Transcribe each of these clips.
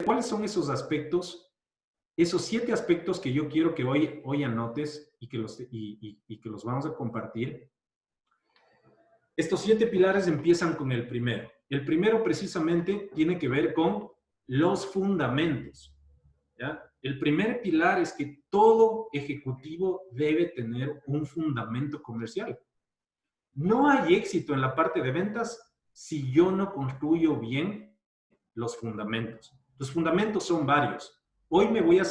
¿cuáles son esos aspectos, esos 7 aspectos que yo quiero que hoy anotes y que los vamos a compartir? Estos 7 pilares empiezan con el primero. El primero precisamente tiene que ver con los fundamentos. ¿Ya? El primer pilar es que todo ejecutivo debe tener un fundamento comercial. No hay éxito en la parte de ventas si yo no construyo bien los fundamentos. Los fundamentos son varios. Hoy me voy a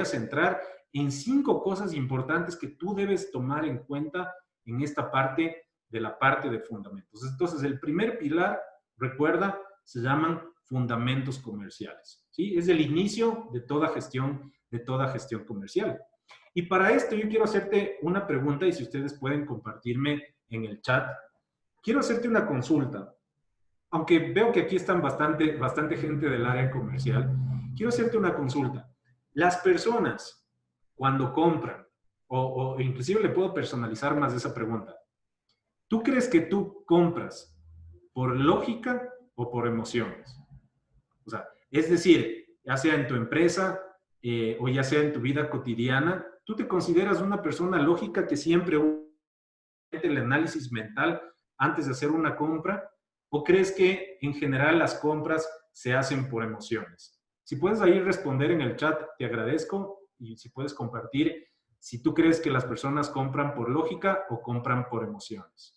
centrar en 5 cosas importantes que tú debes tomar en cuenta en esta parte de la parte de fundamentos. Entonces, el primer pilar, recuerda, se llaman fundamentos comerciales. ¿Sí? Es el inicio de toda gestión comercial. Y para esto yo quiero hacerte una pregunta y si ustedes pueden compartirme en el chat, quiero hacerte una consulta. Aunque veo que aquí están bastante gente del área comercial, quiero hacerte una consulta. Las personas, cuando compran, o inclusive le puedo personalizar más esa pregunta, ¿tú crees que tú compras por lógica o por emociones? O sea, es decir, ya sea en tu empresa o ya sea en tu vida cotidiana, ¿tú te consideras una persona lógica que siempre usa el análisis mental antes de hacer una compra? ¿O crees que en general las compras se hacen por emociones? Si puedes ahí responder en el chat, te agradezco. Y si puedes compartir si tú crees que las personas compran por lógica o compran por emociones.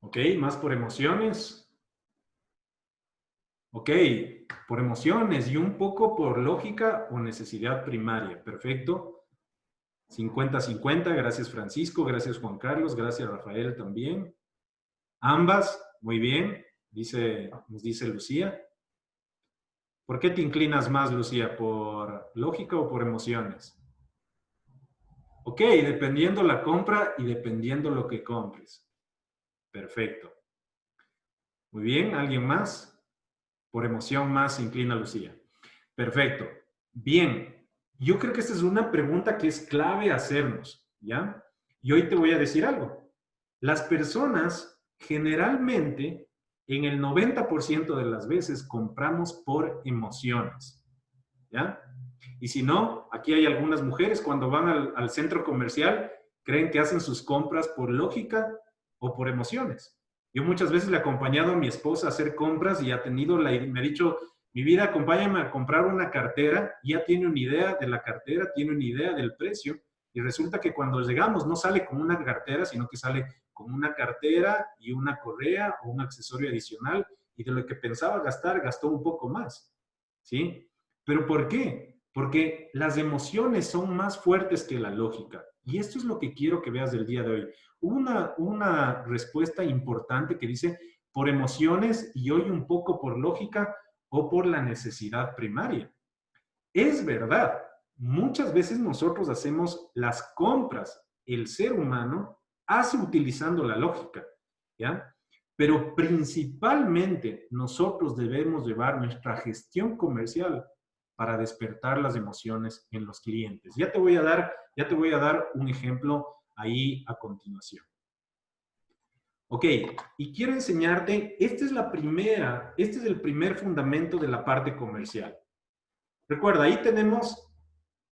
¿Ok? ¿Más por emociones? Ok, por emociones y un poco por lógica o necesidad primaria. Perfecto. 50-50. Gracias, Francisco. Gracias, Juan Carlos. Gracias, Rafael, también. Ambas. Muy bien. Nos dice Lucía. ¿Por qué te inclinas más, Lucía? ¿Por lógica o por emociones? Ok, dependiendo la compra y dependiendo lo que compres. Perfecto. Muy bien. ¿Alguien más? Por emoción más se inclina Lucía. Perfecto. Bien. Yo creo que esta es una pregunta que es clave hacernos, ¿ya? Y hoy te voy a decir algo. Las personas generalmente, en el 90% de las veces, compramos por emociones, ¿ya? Y si no, aquí hay algunas mujeres cuando van al centro comercial, creen que hacen sus compras por lógica o por emociones. Yo muchas veces le he acompañado a mi esposa a hacer compras y me ha dicho, mi vida, acompáñame a comprar una cartera, y ya tiene una idea de la cartera, tiene una idea del precio, y resulta que cuando llegamos no sale con una cartera, sino que sale con una cartera y una correa o un accesorio adicional, y de lo que pensaba gastar, gastó un poco más, ¿sí? ¿Pero por qué? Porque las emociones son más fuertes que la lógica. Y esto es lo que quiero que veas del día de hoy. Una respuesta importante que dice por emociones y hoy un poco por lógica o por la necesidad primaria. Es verdad, muchas veces nosotros hacemos las compras, el ser humano hace utilizando la lógica, ¿ya? Pero principalmente nosotros debemos llevar nuestra gestión comercial para despertar las emociones en los clientes. Ya te voy a dar un ejemplo ahí a continuación. Ok, y quiero enseñarte, este es el primer fundamento de la parte comercial. Recuerda, ahí tenemos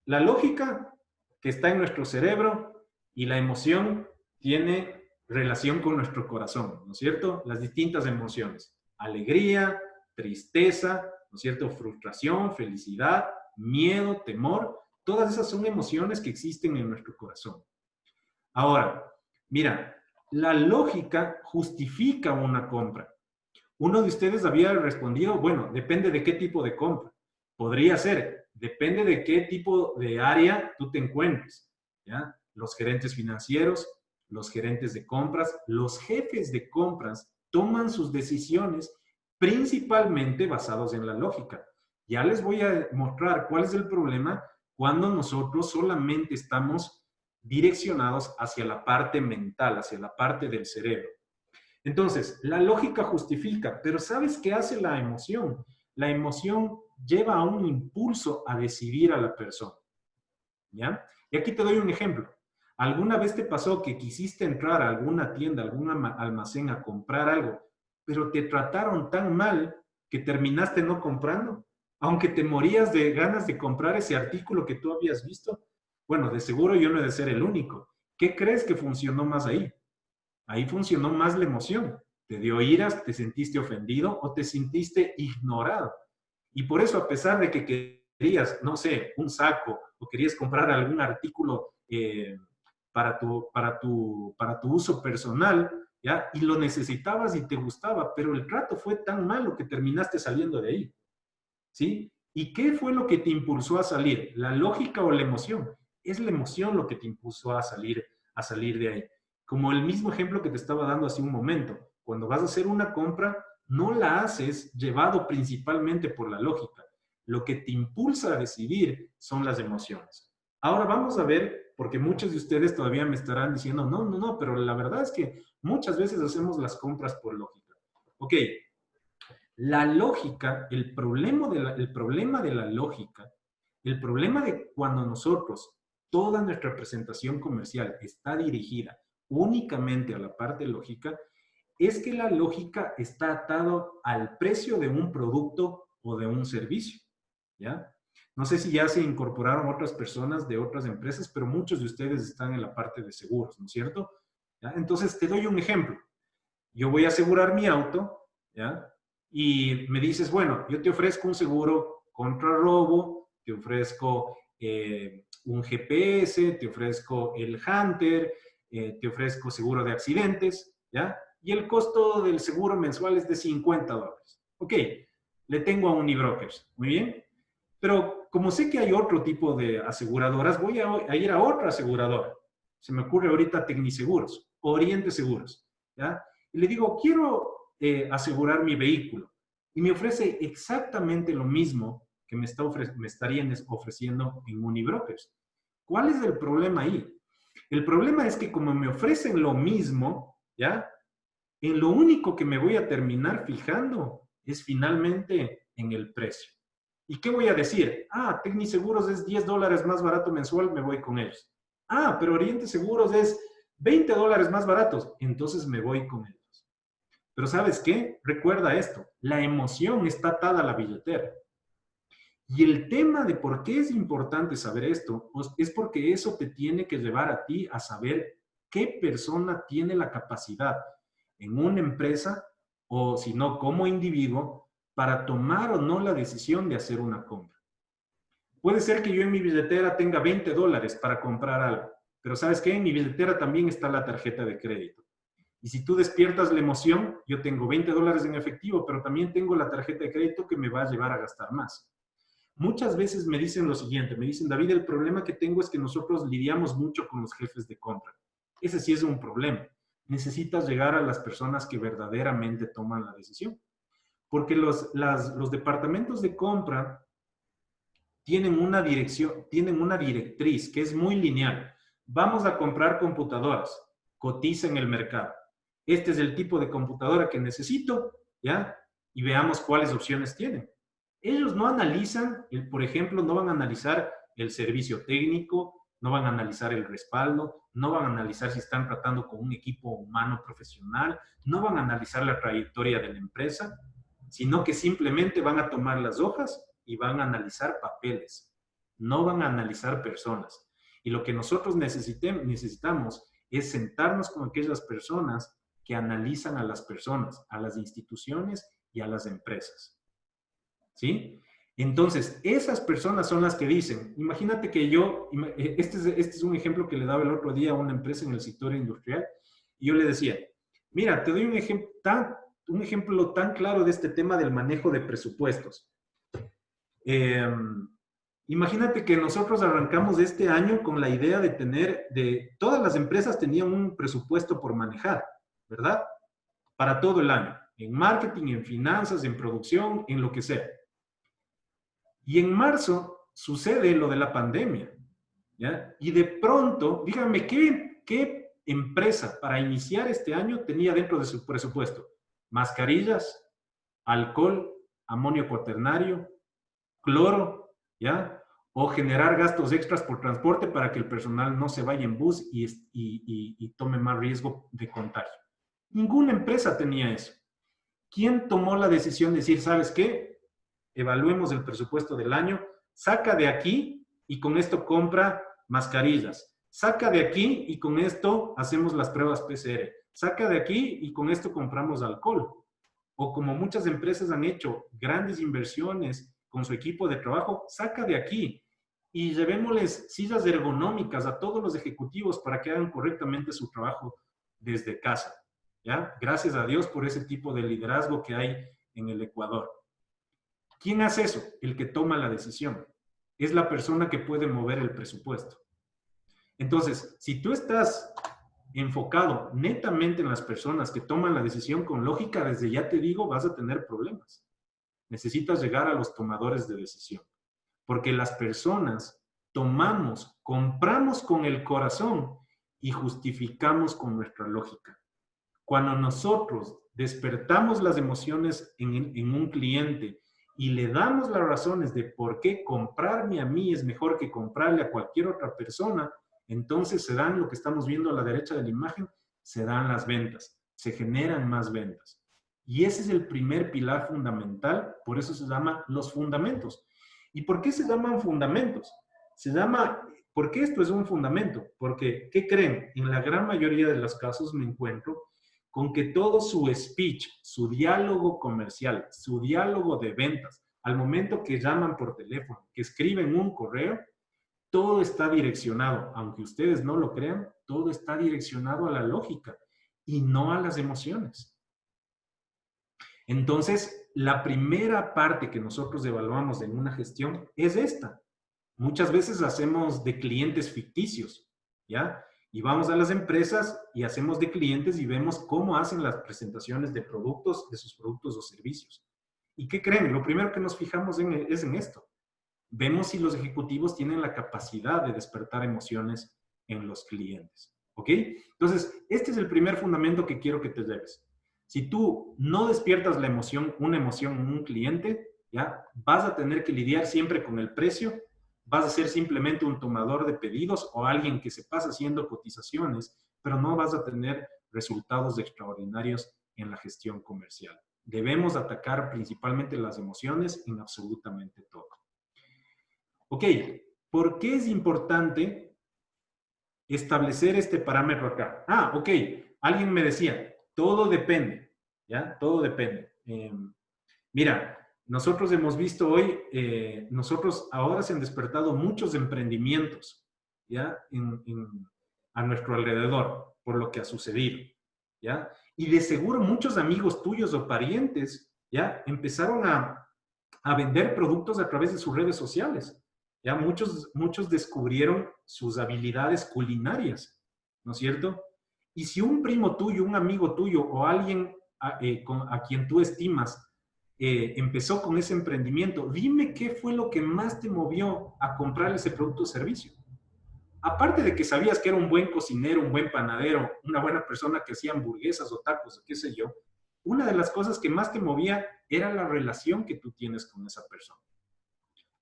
la lógica que está en nuestro cerebro y la emoción tiene relación con nuestro corazón, ¿no es cierto? Las distintas emociones. Alegría, tristeza, ¿no es cierto? Frustración, felicidad, miedo, temor. Todas esas son emociones que existen en nuestro corazón. Ahora, mira, la lógica justifica una compra. Uno de ustedes había respondido, bueno, depende de qué tipo de compra. Podría ser, depende de qué tipo de área tú te encuentres, ¿ya? Los gerentes financieros, los gerentes de compras, los jefes de compras toman sus decisiones principalmente basados en la lógica. Ya les voy a mostrar cuál es el problema cuando nosotros solamente estamos direccionados hacia la parte mental, hacia la parte del cerebro. Entonces, la lógica justifica, pero ¿sabes qué hace la emoción? La emoción lleva a un impulso a decidir a la persona. ¿ya? Y aquí te doy un ejemplo. ¿Alguna vez te pasó que quisiste entrar a alguna tienda, algún almacén a comprar algo, pero te trataron tan mal que terminaste no comprando? Aunque te morías de ganas de comprar ese artículo que tú habías visto. Bueno, de seguro yo no he de ser el único. ¿Qué crees que funcionó más ahí? Ahí funcionó más la emoción. Te dio iras, te sentiste ofendido o te sentiste ignorado. Y por eso, a pesar de que querías, no sé, un saco o querías comprar algún artículo para tu uso personal, ¿ya? Y lo necesitabas y te gustaba, pero el trato fue tan malo que terminaste saliendo de ahí, ¿sí? ¿Y qué fue lo que te impulsó a salir? ¿La lógica o la emoción? Es la emoción lo que te impulsó a salir de ahí. Como el mismo ejemplo que te estaba dando hace un momento. Cuando vas a hacer una compra, no la haces llevado principalmente por la lógica. Lo que te impulsa a decidir son las emociones. Ahora vamos a ver, porque muchos de ustedes todavía me estarán diciendo, no, no, no, pero la verdad es que muchas veces hacemos las compras por lógica. Ok, la lógica, el problema de la lógica, el problema de cuando nosotros, toda nuestra presentación comercial está dirigida únicamente a la parte lógica, es que la lógica está atado al precio de un producto o de un servicio, ¿ya? No sé si ya se incorporaron otras personas de otras empresas, pero muchos de ustedes están en la parte de seguros, ¿no es cierto? ¿Ya? Entonces, te doy un ejemplo. Yo voy a asegurar mi auto, ¿ya? Y me dices, bueno, yo te ofrezco un seguro contra robo, te ofrezco un GPS, te ofrezco el Hunter, te ofrezco seguro de accidentes, ¿ya? Y el costo del seguro mensual es de $50. Ok, le tengo a Unibrokers, muy bien. Pero como sé que hay otro tipo de aseguradoras, voy a ir a otra aseguradora. Se me ocurre ahorita Tecniseguros, Oriente Seguros, ¿ya? Y le digo, quiero asegurar mi vehículo. Y me ofrece exactamente lo mismo que me estarían ofreciendo en Unibrokers. ¿Cuál es el problema ahí? El problema es que como me ofrecen lo mismo, ¿ya? En lo único que me voy a terminar fijando es finalmente en el precio. ¿Y qué voy a decir? Ah, Tecniseguros es $10 más barato mensual, me voy con ellos. Ah, pero Oriente Seguros es $20 más baratos, entonces me voy con ellos. Pero ¿sabes qué? Recuerda esto, la emoción está atada a la billetera. Y el tema de por qué es importante saber esto es porque eso te tiene que llevar a ti a saber qué persona tiene la capacidad en una empresa o si no como individuo para tomar o no la decisión de hacer una compra. Puede ser que yo en mi billetera tenga $20 para comprar algo, pero ¿sabes qué? En mi billetera también está la tarjeta de crédito. Y si tú despiertas la emoción, yo tengo $20 en efectivo, pero también tengo la tarjeta de crédito que me va a llevar a gastar más. Muchas veces me dicen lo siguiente, me dicen, David, el problema que tengo es que nosotros lidiamos mucho con los jefes de compra. Ese sí es un problema. Necesitas llegar a las personas que verdaderamente toman la decisión. Porque los departamentos de compra tienen una dirección, tienen una directriz que es muy lineal. Vamos a comprar computadoras, cotiza en el mercado. Este es el tipo de computadora que necesito, ¿ya? Y veamos cuáles opciones tienen. Ellos no analizan, por ejemplo, no van a analizar el servicio técnico, no van a analizar el respaldo, no van a analizar si están tratando con un equipo humano profesional, no van a analizar la trayectoria de la empresa, sino que simplemente van a tomar las hojas y van a analizar papeles, no van a analizar personas. Y lo que nosotros necesitamos es sentarnos con aquellas personas que analizan a las personas, a las instituciones y a las empresas. ¿Sí? Entonces, esas personas son las que dicen, imagínate que este es un ejemplo que le daba el otro día a una empresa en el sector industrial, y yo le decía, mira, te doy un ejemplo tan claro de este tema del manejo de presupuestos. Imagínate que nosotros arrancamos este año con la idea todas las empresas tenían un presupuesto por manejar, ¿verdad? Para todo el año, en marketing, en finanzas, en producción, en lo que sea. Y en marzo sucede lo de la pandemia, ¿ya? Y de pronto, díganme, ¿qué empresa para iniciar este año tenía dentro de su presupuesto? Mascarillas, alcohol, amonio cuaternario, cloro, ¿ya? o generar gastos extras por transporte para que el personal no se vaya en bus y tome más riesgo de contagio. Ninguna empresa tenía eso. ¿Quién tomó la decisión de decir, ¿sabes qué? Evaluemos el presupuesto del año, saca de aquí y con esto compra mascarillas, saca de aquí y con esto hacemos las pruebas PCR, saca de aquí y con esto compramos alcohol? O como muchas empresas han hecho grandes inversiones con su equipo de trabajo, saca de aquí y llevémosles sillas ergonómicas a todos los ejecutivos para que hagan correctamente su trabajo desde casa. ¿Ya? Gracias a Dios por ese tipo de liderazgo que hay en el Ecuador. ¿Quién hace eso? El que toma la decisión. Es la persona que puede mover el presupuesto. Entonces, si tú estás enfocado netamente en las personas que toman la decisión con lógica, desde ya te digo, vas a tener problemas. Necesitas llegar a los tomadores de decisión. Porque las personas tomamos, compramos con el corazón y justificamos con nuestra lógica. Cuando nosotros despertamos las emociones en un cliente y le damos las razones de por qué comprarme a mí es mejor que comprarle a cualquier otra persona, entonces se dan lo que estamos viendo a la derecha de la imagen, se dan las ventas, se generan más ventas. Y ese es el primer pilar fundamental, por eso se llama los fundamentos. ¿Y por qué se llaman fundamentos? Se llama, ¿por qué esto es un fundamento? Porque, ¿qué creen? En la gran mayoría de los casos me encuentro con que todo su speech, su diálogo comercial, su diálogo de ventas, al momento que llaman por teléfono, que escriben un correo, todo está direccionado, aunque ustedes no lo crean, todo está direccionado a la lógica y no a las emociones. Entonces, la primera parte que nosotros evaluamos en una gestión es esta. Muchas veces hacemos de clientes ficticios, ¿ya? Y vamos a las empresas y hacemos de clientes y vemos cómo hacen las presentaciones de productos, de sus productos o servicios. ¿Y qué creen? Lo primero que nos fijamos es en esto. Vemos si los ejecutivos tienen la capacidad de despertar emociones en los clientes. ¿Ok? Entonces, este es el primer fundamento que quiero que te lleves. Si tú no despiertas la emoción, una emoción en un cliente, ¿ya? Vas a tener que lidiar siempre con el precio, vas a ser simplemente un tomador de pedidos o alguien que se pasa haciendo cotizaciones, pero no vas a tener resultados extraordinarios en la gestión comercial. Debemos atacar principalmente las emociones en absolutamente todo. Ok, ¿por qué es importante establecer este parámetro acá? Ah, ok, alguien me decía, todo depende, ¿ya? Todo depende. Mira, nosotros hemos visto hoy, nosotros ahora se han despertado muchos emprendimientos, ¿ya? A nuestro alrededor, por lo que ha sucedido, ¿ya? Y de seguro muchos amigos tuyos o parientes, ¿ya? Empezaron a vender productos a través de sus redes sociales. Ya muchos descubrieron sus habilidades culinarias, ¿no es cierto? Y si un primo tuyo, un amigo tuyo o alguien a quien tú estimas empezó con ese emprendimiento, dime qué fue lo que más te movió a comprar ese producto o servicio. Aparte de que sabías que era un buen cocinero, un buen panadero, una buena persona que hacía hamburguesas o tacos o qué sé yo, una de las cosas que más te movía era la relación que tú tienes con esa persona.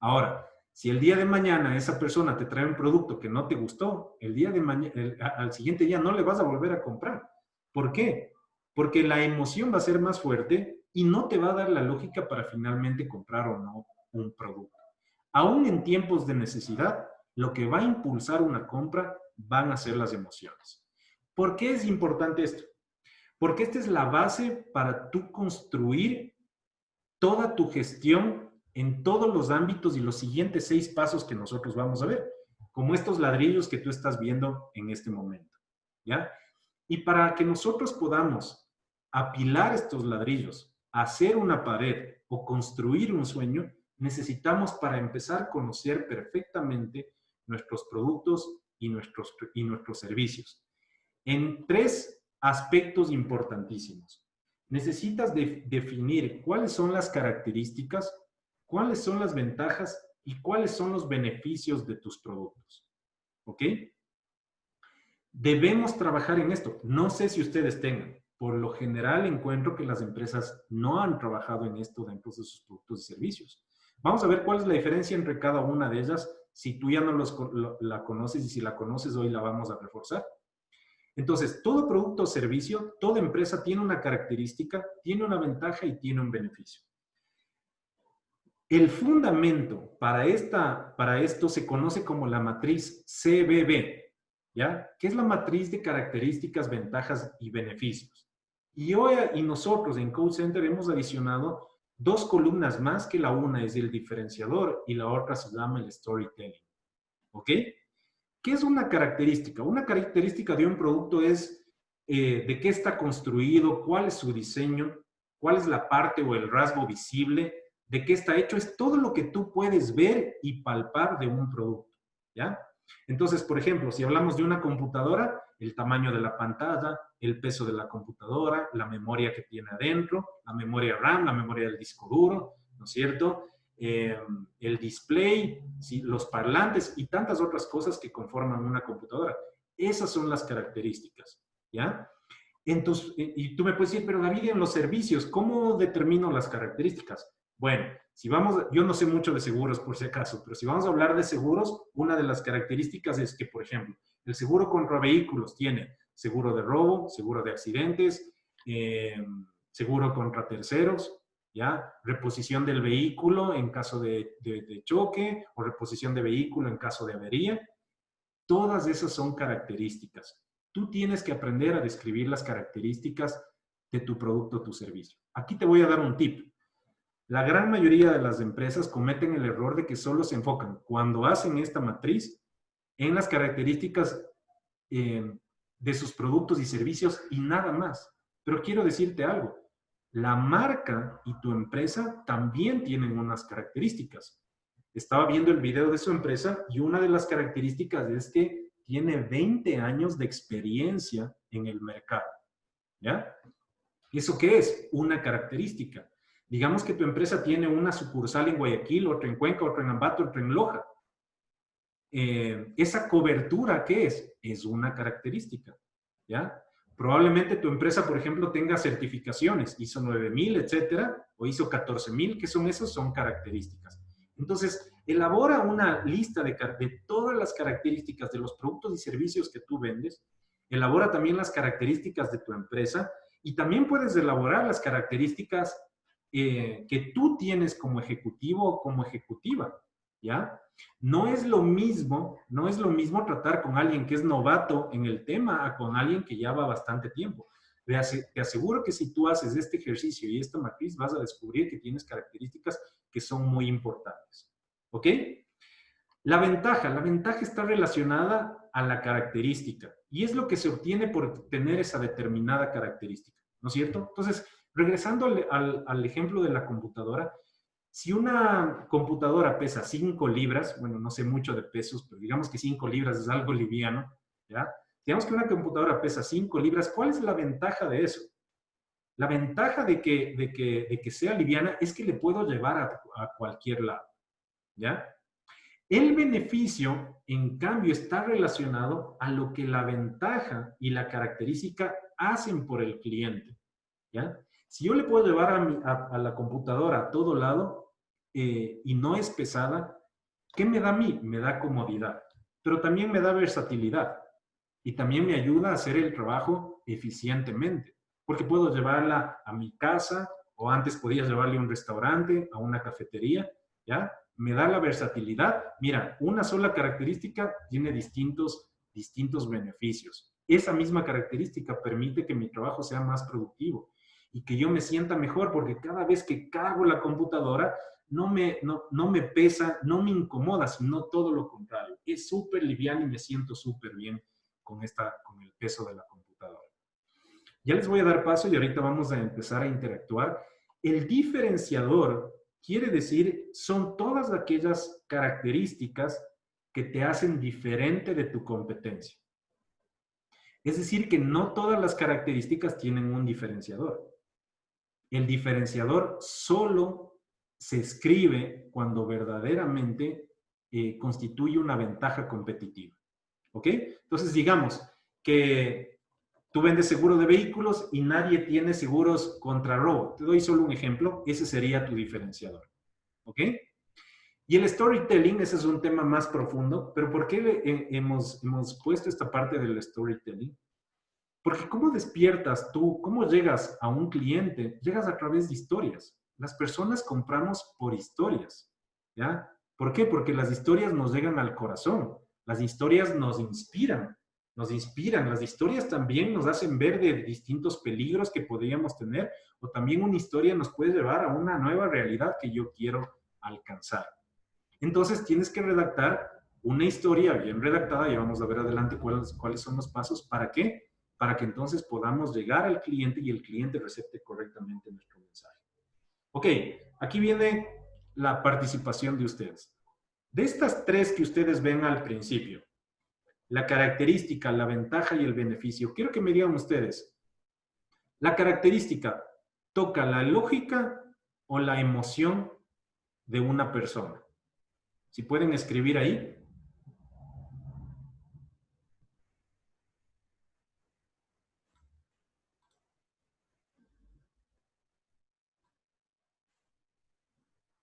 Ahora, si el día de mañana esa persona te trae un producto que no te gustó, el día de mañana, al siguiente día no le vas a volver a comprar. ¿Por qué? Porque la emoción va a ser más fuerte y no te va a dar la lógica para finalmente comprar o no un producto. Aún en tiempos de necesidad, lo que va a impulsar una compra van a ser las emociones. ¿Por qué es importante esto? Porque esta es la base para tú construir toda tu gestión en todos los ámbitos y los siguientes 6 pasos que nosotros vamos a ver, como estos ladrillos que tú estás viendo en este momento, ¿ya? Y para que nosotros podamos apilar estos ladrillos, hacer una pared o construir un sueño, necesitamos para empezar a conocer perfectamente nuestros productos y nuestros servicios. En 3 aspectos importantísimos. Necesitas definir cuáles son las características, cuáles son las ventajas y cuáles son los beneficios de tus productos. ¿Ok? Debemos trabajar en esto. No sé si ustedes tengan. Por lo general encuentro que las empresas no han trabajado en esto dentro de sus productos y servicios. Vamos a ver cuál es la diferencia entre cada una de ellas si tú ya no la conoces y si la conoces hoy la vamos a reforzar. Entonces, todo producto o servicio, toda empresa tiene una característica, tiene una ventaja y tiene un beneficio. El fundamento para esto se conoce como la matriz CBB, ¿ya? Que es la matriz de características, ventajas y beneficios. Y nosotros en Code Center hemos adicionado 2 columnas más, que la una es el diferenciador y la otra se llama el storytelling. ¿Ok? ¿Qué es una característica? Una característica de un producto es de qué está construido, cuál es su diseño, cuál es la parte o el rasgo visible, de qué está hecho. Es todo lo que tú puedes ver y palpar de un producto, ¿ya? Entonces, por ejemplo, si hablamos de una computadora, el tamaño de la pantalla, el peso de la computadora, la memoria que tiene adentro, la memoria RAM, la memoria del disco duro, ¿no es cierto? El display, ¿sí? Los parlantes y tantas otras cosas que conforman una computadora. Esas son las características, ¿ya? Entonces, y tú me puedes decir, pero David, en los servicios, ¿cómo determino las características? Bueno, si vamos, yo no sé mucho de seguros por si acaso, pero si vamos a hablar de seguros, una de las características es que, por ejemplo, el seguro contra vehículos tiene seguro de robo, seguro de accidentes, seguro contra terceros, ¿ya? Reposición del vehículo en caso de choque o reposición de vehículo en caso de avería. Todas esas son características. Tú tienes que aprender a describir las características de tu producto o tu servicio. Aquí te voy a dar un tip. La gran mayoría de las empresas cometen el error de que solo se enfocan, cuando hacen esta matriz, en las características de sus productos y servicios y nada más. Pero quiero decirte algo. La marca y tu empresa también tienen unas características. Estaba viendo el video de su empresa y una de las características es que tiene 20 años de experiencia en el mercado, ¿ya? ¿Eso qué es? Una característica. Digamos que tu empresa tiene una sucursal en Guayaquil, otra en Cuenca, otra en Ambato, otra en Loja. Esa cobertura, ¿qué es? Es una característica, ¿ya? Probablemente tu empresa, por ejemplo, tenga certificaciones, ISO 9000, etcétera, o ISO 14000, ¿qué son esos? Son características. Entonces, elabora una lista de todas las características de los productos y servicios que tú vendes, elabora también las características de tu empresa y también puedes elaborar las características que tú tienes como ejecutivo o como ejecutiva, ¿ya? No es lo mismo tratar con alguien que es novato en el tema a con alguien que ya va bastante tiempo. Te aseguro que si tú haces este ejercicio y esta matriz, vas a descubrir que tienes características que son muy importantes. ¿Ok? La ventaja está relacionada a la característica y es lo que se obtiene por tener esa determinada característica, ¿no es cierto? Entonces, regresando al ejemplo de la computadora, si una computadora pesa 5 libras, bueno, no sé mucho de pesos, pero digamos que 5 libras es algo liviano, ¿ya? Digamos que una computadora pesa 5 libras, ¿cuál es la ventaja de eso? La ventaja de que sea liviana es que le puedo llevar a cualquier lado, ¿ya? El beneficio, en cambio, está relacionado a lo que la ventaja y la característica hacen por el cliente, ¿ya? Si yo le puedo llevar a la computadora a todo lado y no es pesada, ¿qué me da a mí? Me da comodidad, pero también me da versatilidad y también me ayuda a hacer el trabajo eficientemente, porque puedo llevarla a mi casa o antes podía llevarle a un restaurante, a una cafetería, ¿ya? Me da la versatilidad. Mira, una sola característica tiene distintos beneficios. Esa misma característica permite que mi trabajo sea más productivo y que yo me sienta mejor, porque cada vez que cargo la computadora no me pesa, no me incomoda, sino todo lo contrario. Es súper liviano y me siento súper bien con el peso de la computadora. Ya les voy a dar paso y ahorita vamos a empezar a interactuar. El diferenciador quiere decir, son todas aquellas características que te hacen diferente de tu competencia. Es decir, que no todas las características tienen un diferenciador. El diferenciador solo se escribe cuando verdaderamente constituye una ventaja competitiva. ¿Ok? Entonces, digamos que tú vendes seguro de vehículos y nadie tiene seguros contra robo. Te doy solo un ejemplo. Ese sería tu diferenciador. ¿Ok? Y el storytelling, ese es un tema más profundo, pero ¿por qué hemos puesto esta parte del storytelling? Porque ¿cómo despiertas tú? ¿Cómo llegas a un cliente? Llegas a través de historias. Las personas compramos por historias, ¿ya? ¿Por qué? Porque las historias nos llegan al corazón. Las historias nos inspiran. Nos inspiran. Las historias también nos hacen ver de distintos peligros que podríamos tener, o también una historia nos puede llevar a una nueva realidad que yo quiero alcanzar. Entonces tienes que redactar una historia bien redactada, y vamos a ver adelante cuáles son los pasos. ¿Para qué? Para que entonces podamos llegar al cliente y el cliente recepte correctamente nuestro mensaje. Ok, aquí viene la participación de ustedes. De estas tres que ustedes ven al principio, la característica, la ventaja y el beneficio, quiero que me digan ustedes, la característica toca la lógica o la emoción de una persona. Si pueden escribir ahí.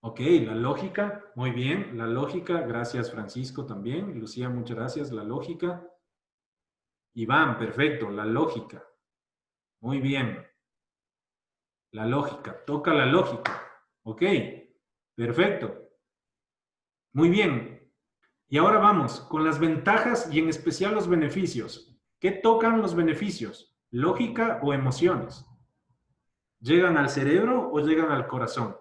Ok, la lógica, muy bien, la lógica, gracias Francisco también, Lucía, muchas gracias, la lógica. Iván, perfecto, la lógica, muy bien, la lógica, toca la lógica, ok, perfecto, muy bien. Y ahora vamos con las ventajas y en especial los beneficios. ¿Qué tocan los beneficios? ¿Lógica o emociones? ¿Llegan al cerebro o llegan al corazón?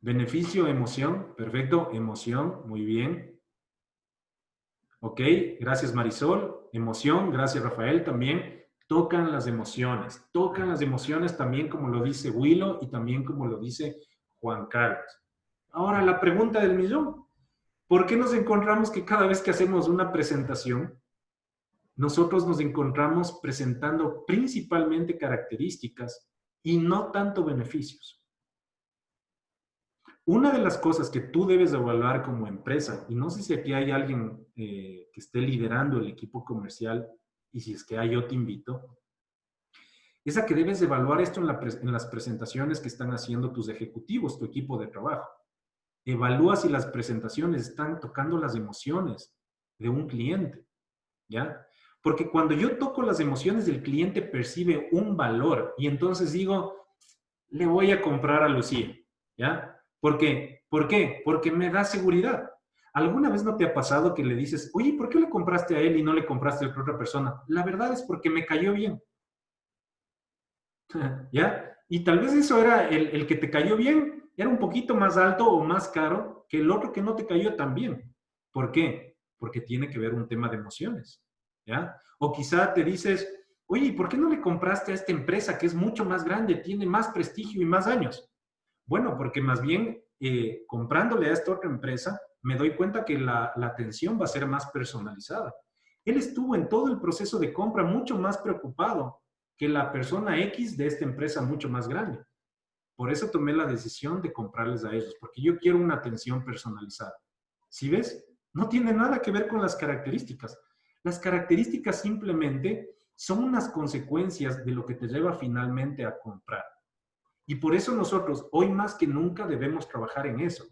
Beneficio, emoción, perfecto, emoción, muy bien. Ok, gracias Marisol. Emoción, gracias Rafael también. Tocan las emociones también como lo dice Willow y también como lo dice Juan Carlos. Ahora la pregunta del millón. ¿Por qué nos encontramos que cada vez que hacemos una presentación, nosotros nos encontramos presentando principalmente características y no tanto beneficios? Una de las cosas que tú debes evaluar como empresa, y no sé si aquí hay alguien que esté liderando el equipo comercial, y si es que hay, yo te invito, es a que debes evaluar esto en las presentaciones que están haciendo tus ejecutivos, tu equipo de trabajo. Evalúa si las presentaciones están tocando las emociones de un cliente, ¿ya? Porque cuando yo toco las emociones del cliente, percibe un valor, y entonces digo, le voy a comprar a Lucía, ¿ya? ¿Por qué? ¿Por qué? Porque me da seguridad. ¿Alguna vez no te ha pasado que le dices, oye, ¿por qué le compraste a él y no le compraste a otra persona? La verdad es porque me cayó bien, ¿ya? Y tal vez eso era el que te cayó bien, era un poquito más alto o más caro que el otro que no te cayó tan bien. ¿Por qué? Porque tiene que ver un tema de emociones, ¿ya? O quizá te dices, oye, ¿por qué no le compraste a esta empresa que es mucho más grande, tiene más prestigio y más años? Bueno, porque más bien comprándole a esta otra empresa, me doy cuenta que la atención va a ser más personalizada. Él estuvo en todo el proceso de compra mucho más preocupado que la persona X de esta empresa mucho más grande. Por eso tomé la decisión de comprarles a ellos, porque yo quiero una atención personalizada. ¿Sí ves? No tiene nada que ver con las características. Las características simplemente son unas consecuencias de lo que te lleva finalmente a comprar. Y por eso nosotros hoy más que nunca debemos trabajar en eso,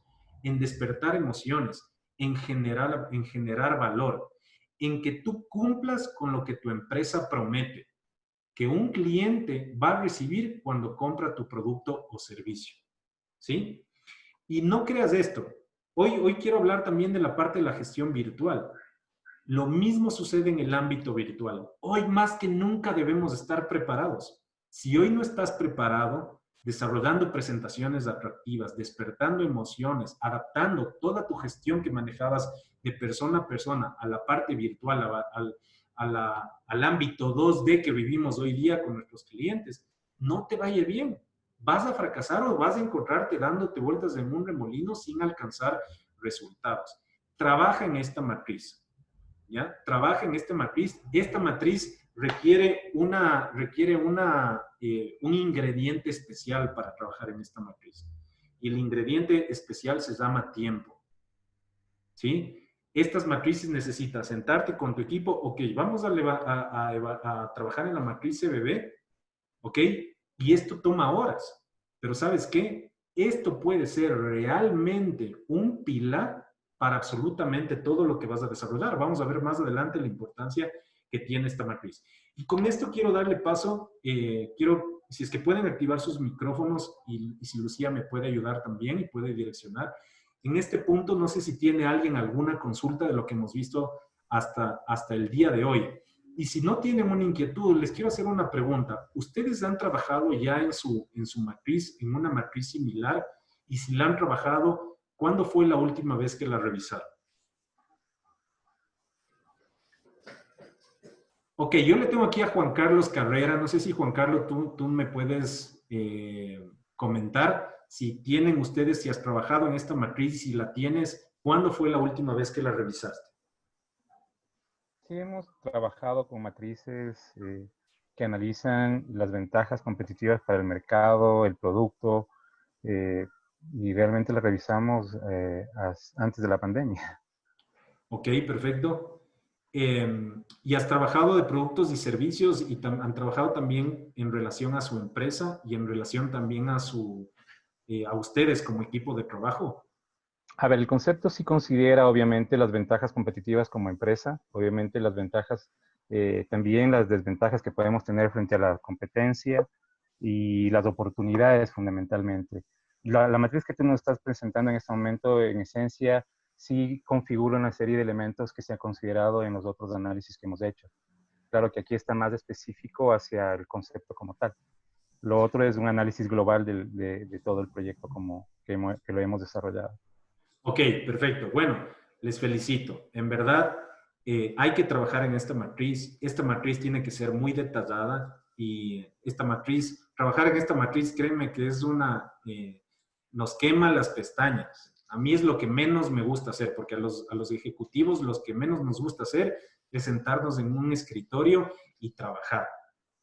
en despertar emociones, en generar valor, en que tú cumplas con lo que tu empresa promete, que un cliente va a recibir cuando compra tu producto o servicio. ¿Sí? Y no creas esto. Hoy quiero hablar también de la parte de la gestión virtual. Lo mismo sucede en el ámbito virtual. Hoy más que nunca debemos estar preparados. Si hoy no estás preparado, desarrollando presentaciones atractivas, despertando emociones, adaptando toda tu gestión que manejabas de persona a persona a la parte virtual, al ámbito 2D que vivimos hoy día con nuestros clientes, no te va a ir bien. Vas a fracasar o vas a encontrarte dándote vueltas en un remolino sin alcanzar resultados. Trabaja en esta matriz. ¿Ya? Trabaja en esta matriz. Esta matriz requiere un ingrediente especial para trabajar en esta matriz. Y el ingrediente especial se llama tiempo. ¿Sí? Estas matrices necesitas sentarte con tu equipo, ok, vamos a trabajar en la matriz CBB, ok, y esto toma horas, pero ¿sabes qué? esto puede ser realmente un pilar para absolutamente todo lo que vas a desarrollar. Vamos a ver más adelante la importancia que tiene esta matriz. Y con esto quiero darle paso, si es que pueden activar sus micrófonos y si Lucía me puede ayudar también y puede direccionar. En este punto, no sé si tiene alguien alguna consulta de lo que hemos visto hasta el día de hoy. Y si no tienen una inquietud, les quiero hacer una pregunta. ¿Ustedes han trabajado ya en su matriz, en una matriz similar? Y si la han trabajado, ¿cuándo fue la última vez que la revisaron? Ok, yo le tengo aquí a Juan Carlos Carrera. No sé si Juan Carlos, tú me puedes comentar si tienen ustedes, si has trabajado en esta matriz y si la tienes, ¿cuándo fue la última vez que la revisaste? Sí, hemos trabajado con matrices que analizan las ventajas competitivas para el mercado, el producto, y realmente las revisamos antes de la pandemia. Ok, perfecto. ¿Y has trabajado de productos y servicios y han trabajado también en relación a su empresa y en relación también a ustedes como equipo de trabajo? A ver, el concepto sí considera obviamente las ventajas competitivas como empresa, obviamente las ventajas, también las desventajas que podemos tener frente a la competencia y las oportunidades fundamentalmente. La matriz que tú nos estás presentando en este momento, en esencia, sí configura una serie de elementos que se han considerado en los otros análisis que hemos hecho. Claro que aquí está más específico hacia el concepto como tal. Lo otro es un análisis global de todo el proyecto que lo hemos desarrollado. Ok, perfecto. Bueno, les felicito. En verdad, hay que trabajar en esta matriz. Esta matriz tiene que ser muy detallada y trabajar en esta matriz, créeme que nos quema las pestañas. A mí es lo que menos me gusta hacer, porque a los ejecutivos los que menos nos gusta hacer es sentarnos en un escritorio y trabajar.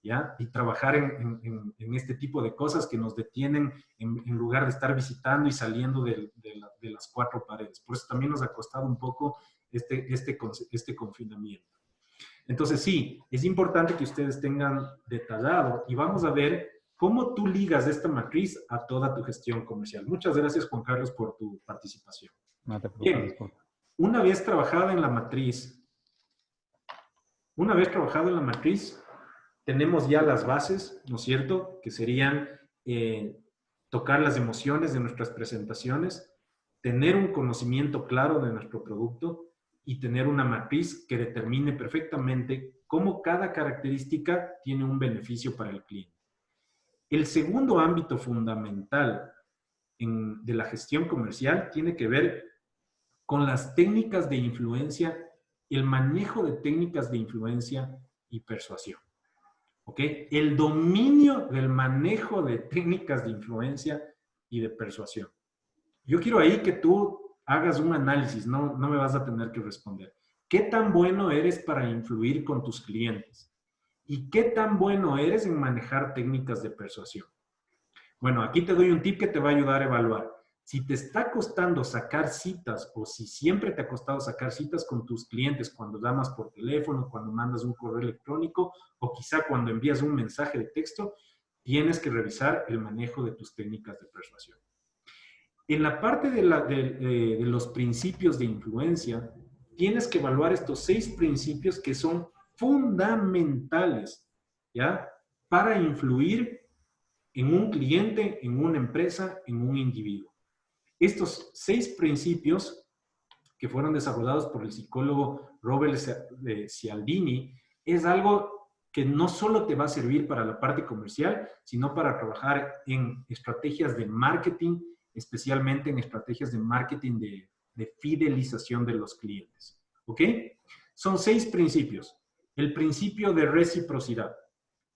¿Ya? Y trabajar en este tipo de cosas que nos detienen en lugar de estar visitando y saliendo de las cuatro paredes. Por eso también nos ha costado un poco este confinamiento. Entonces, sí, es importante que ustedes tengan detallado y vamos a ver cómo tú ligas esta matriz a toda tu gestión comercial. Muchas gracias, Juan Carlos, por tu participación. No te preocupes, Bien, disculpa. una vez trabajado en la matriz, tenemos ya las bases, ¿no es cierto? Que serían tocar las emociones de nuestras presentaciones, tener un conocimiento claro de nuestro producto y tener una matriz que determine perfectamente cómo cada característica tiene un beneficio para el cliente. El segundo ámbito fundamental de la gestión comercial tiene que ver con las técnicas de influencia, el manejo de técnicas de influencia y persuasión. ¿Ok? El dominio del manejo de técnicas de influencia y de persuasión. Yo quiero ahí que tú hagas un análisis, no me vas a tener que responder. ¿Qué tan bueno eres para influir con tus clientes? ¿Y qué tan bueno eres en manejar técnicas de persuasión? Bueno, aquí te doy un tip que te va a ayudar a evaluar. Si te está costando sacar citas o si siempre te ha costado sacar citas con tus clientes cuando llamas por teléfono, cuando mandas un correo electrónico o quizá cuando envías un mensaje de texto, tienes que revisar el manejo de tus técnicas de persuasión. En la parte de los principios de influencia, tienes que evaluar estos 6 principios que son fundamentales, ¿ya? Para influir en un cliente, en una empresa, en un individuo. Estos 6 principios que fueron desarrollados por el psicólogo Robert Cialdini es algo que no solo te va a servir para la parte comercial, sino para trabajar en estrategias de marketing, especialmente en estrategias de marketing de fidelización de los clientes. ¿Ok? Son 6 principios. El principio de reciprocidad.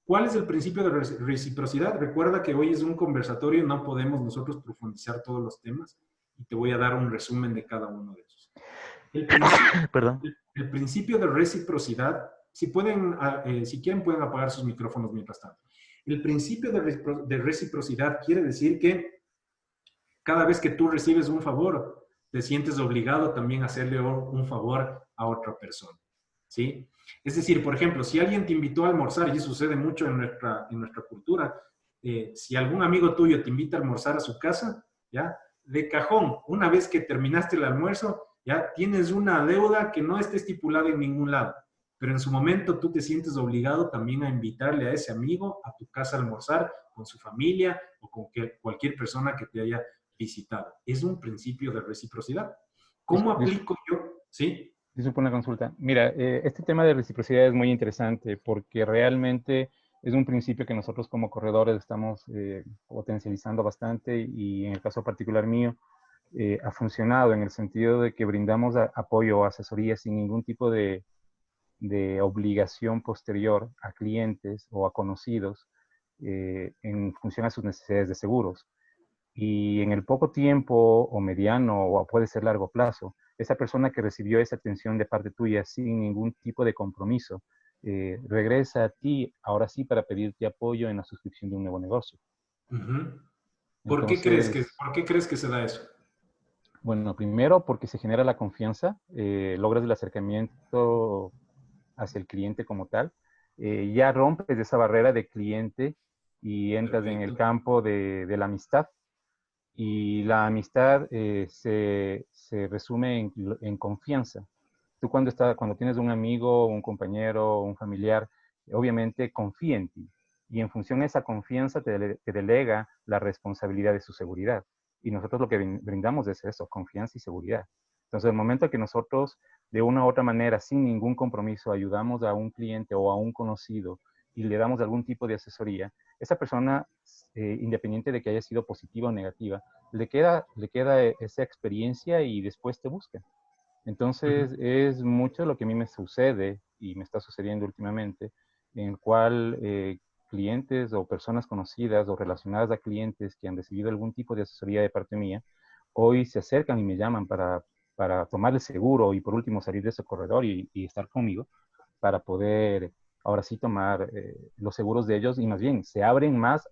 ¿Cuál es el principio de reciprocidad? Recuerda que hoy es un conversatorio, no podemos nosotros profundizar todos los temas y te voy a dar un resumen de cada uno de esos. El principio de reciprocidad, si quieren pueden apagar sus micrófonos mientras tanto. El principio de reciprocidad quiere decir que cada vez que tú recibes un favor, te sientes obligado también a hacerle un favor a otra persona, ¿sí? Es decir, por ejemplo, si alguien te invitó a almorzar, y eso sucede mucho en nuestra cultura, si algún amigo tuyo te invita a almorzar a su casa, ¿ya? De cajón, una vez que terminaste el almuerzo, ya tienes una deuda que no está estipulada en ningún lado, pero en su momento tú te sientes obligado también a invitarle a ese amigo a tu casa a almorzar con su familia o con cualquier persona que te haya visitado. Es un principio de reciprocidad. ¿Cómo aplico yo? ¿Sí? Disculpa una consulta. Mira, este tema de reciprocidad es muy interesante porque realmente es un principio que nosotros como corredores estamos potencializando bastante y en el caso particular mío ha funcionado en el sentido de que brindamos apoyo o asesoría sin ningún tipo de obligación posterior a clientes o a conocidos en función a sus necesidades de seguros. Y en el poco tiempo o mediano o puede ser largo plazo, esa persona que recibió esa atención de parte tuya sin ningún tipo de compromiso, regresa a ti ahora sí para pedirte apoyo en la suscripción de un nuevo negocio. Ujú. Entonces, ¿Por qué crees que se da eso? bueno, primero porque se genera la confianza, logras el acercamiento hacia el cliente como tal, ya rompes esa barrera de cliente y entras en el Perfecto. campo de la amistad. Y la amistad se resume en confianza. Tú cuando tienes un amigo, un compañero, un familiar, obviamente confía en ti. Y en función de esa confianza te delega la responsabilidad de su seguridad. Y nosotros lo que brindamos es eso, confianza y seguridad. Entonces, el momento que nosotros, de una u otra manera, sin ningún compromiso, ayudamos a un cliente o a un conocido y le damos algún tipo de asesoría, esa persona, independiente de que haya sido positiva o negativa, le queda esa experiencia y después te busca. Entonces, Ujú. es mucho lo que a mí me sucede y me está sucediendo últimamente, en el cual clientes o personas conocidas o relacionadas a clientes que han recibido algún tipo de asesoría de parte mía, hoy se acercan y me llaman para tomar el seguro y por último salir de ese corredor y estar conmigo para poder ahora sí tomar los seguros de ellos y más bien se abren más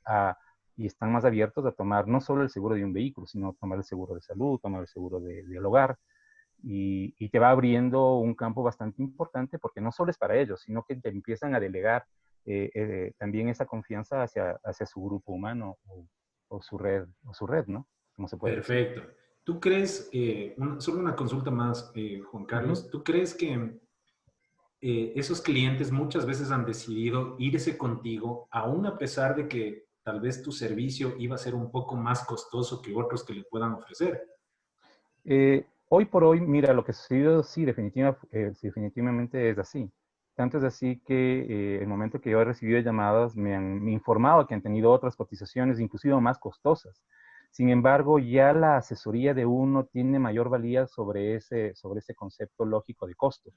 y están más abiertos a tomar no solo el seguro de un vehículo, sino tomar el seguro de salud, tomar el seguro del hogar y te va abriendo un campo bastante importante porque no solo es para ellos, sino que te empiezan a delegar también esa confianza hacia su grupo humano o su red, ¿no? Como se puede decir. Perfecto. ¿Tú crees, solo una consulta más, Juan Uh -huh. Carlos, ¿tú crees que esos clientes muchas veces han decidido irse contigo, aún a pesar de que tal vez tu servicio iba a ser un poco más costoso que otros que le puedan ofrecer? Hoy por hoy, mira, lo que ha sucedido, sí, sí, definitivamente es así. Tanto es así que el momento que yo he recibido llamadas me han informado que han tenido otras cotizaciones, inclusive más costosas. Sin embargo, ya la asesoría de uno tiene mayor valía sobre ese concepto lógico de costo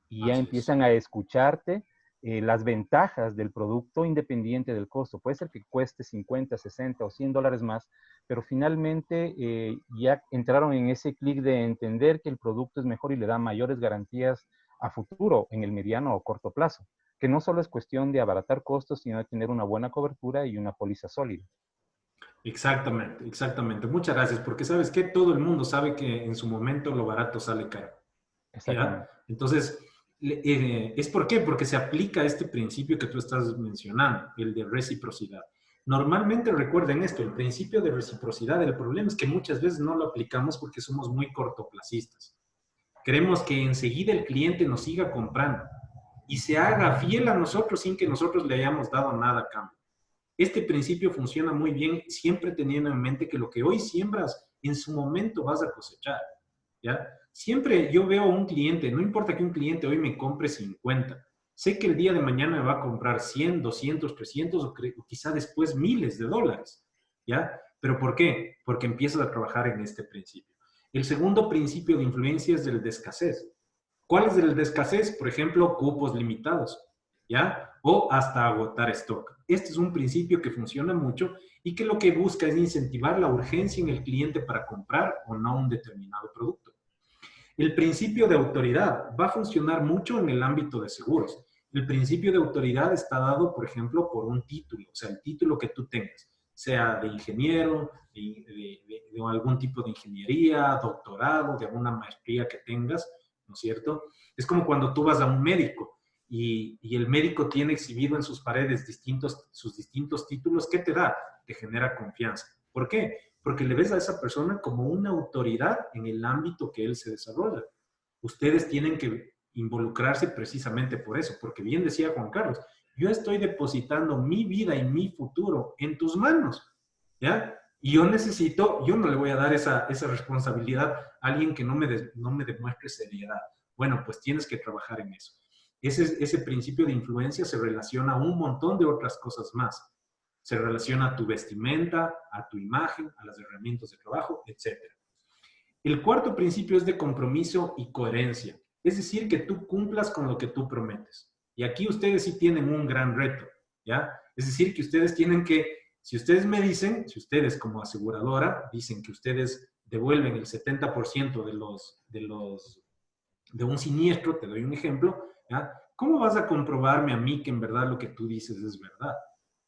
y ya Así es. empiezan a escucharte las ventajas del producto independiente del costo. Puede ser que cueste 50, 60 o $100 más, pero finalmente ya entraron en ese clic de entender que el producto es mejor y le da mayores garantías a futuro, en el mediano o corto plazo, que no solo es cuestión de abaratar costos, sino de tener una buena cobertura y una póliza sólida. Exactamente, exactamente. Muchas gracias, porque sabes que todo el mundo sabe que en su momento lo barato sale caro. ¿Ya? Exactamente. Entonces, ¿es por qué? Porque se aplica este principio que tú estás mencionando, el de reciprocidad. Normalmente recuerden esto, el principio de reciprocidad, el problema es que muchas veces no lo aplicamos porque somos muy cortoplacistas. Queremos que enseguida el cliente nos siga comprando y se haga fiel a nosotros sin que nosotros le hayamos dado nada a cambio. Este principio funciona muy bien siempre teniendo en mente que lo que hoy siembras, en su momento vas a cosechar. ¿Ya? Siempre yo veo a un cliente, no importa que un cliente hoy me compre 50, sé que el día de mañana me va a comprar 100, 200, 300 o quizá después miles de dólares. ¿Ya? ¿Pero por qué? Porque empiezas a trabajar en este principio. El segundo principio de influencia es el de escasez. ¿Cuál es el de escasez? Por ejemplo, cupos limitados, ¿ya? O hasta agotar stock. Este es un principio que funciona mucho y que lo que busca es incentivar la urgencia en el cliente para comprar o no un determinado producto. El principio de autoridad va a funcionar mucho en el ámbito de seguros. El principio de autoridad está dado, por ejemplo, por un título, o sea, el título que tú tengas, sea de ingeniero, de algún tipo de ingeniería, doctorado, de alguna maestría que tengas, ¿no es cierto? Es como cuando tú vas a un médico y el médico tiene exhibido en sus paredes sus distintos títulos, ¿qué te da? Te genera confianza. ¿Por qué? porque le ves a esa persona como una autoridad en el ámbito que él se desarrolla. Ustedes tienen que involucrarse precisamente por eso, porque bien decía Juan Carlos, yo estoy depositando mi vida y mi futuro en tus manos, ¿ya? Y yo necesito, yo no le voy a dar esa responsabilidad a alguien que no me demuestre seriedad. Bueno, pues tienes que trabajar en eso. Ese principio de influencia se relaciona a un montón de otras cosas más. Se relaciona a tu vestimenta, a tu imagen, a las herramientas de trabajo, etc. El cuarto principio es de compromiso y coherencia. Es decir, que tú cumplas con lo que tú prometes. Y aquí ustedes sí tienen un gran reto, ¿ya? Es decir, que ustedes tienen que, si ustedes me dicen, si ustedes como aseguradora dicen que ustedes devuelven el 70% de un siniestro, te doy un ejemplo, ¿ya? ¿Cómo vas a comprobarme a mí que en verdad lo que tú dices es verdad?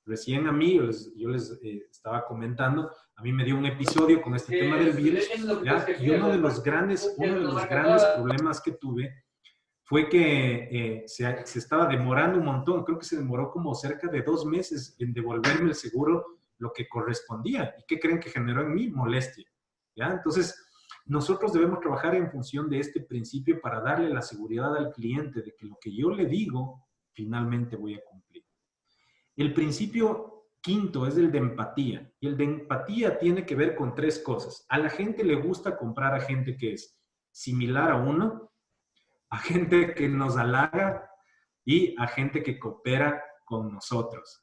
Recién a mí, yo les estaba comentando, a mí me dio un episodio con este tema del virus, ¿ya? Y uno de los grandes problemas que tuve fue que se estaba demorando un montón, creo que se demoró como cerca de 2 meses en devolverme el seguro lo que correspondía. ¿Y qué creen que generó en mí? Molestia, ¿ya? Entonces, nosotros debemos trabajar en función de este principio para darle la seguridad al cliente de que lo que yo le digo, finalmente voy a cumplir. El principio quinto es el de empatía. Y el de empatía tiene que ver con 3 cosas. A la gente le gusta comprar a gente que es similar a uno, a gente que nos halaga y a gente que coopera con nosotros.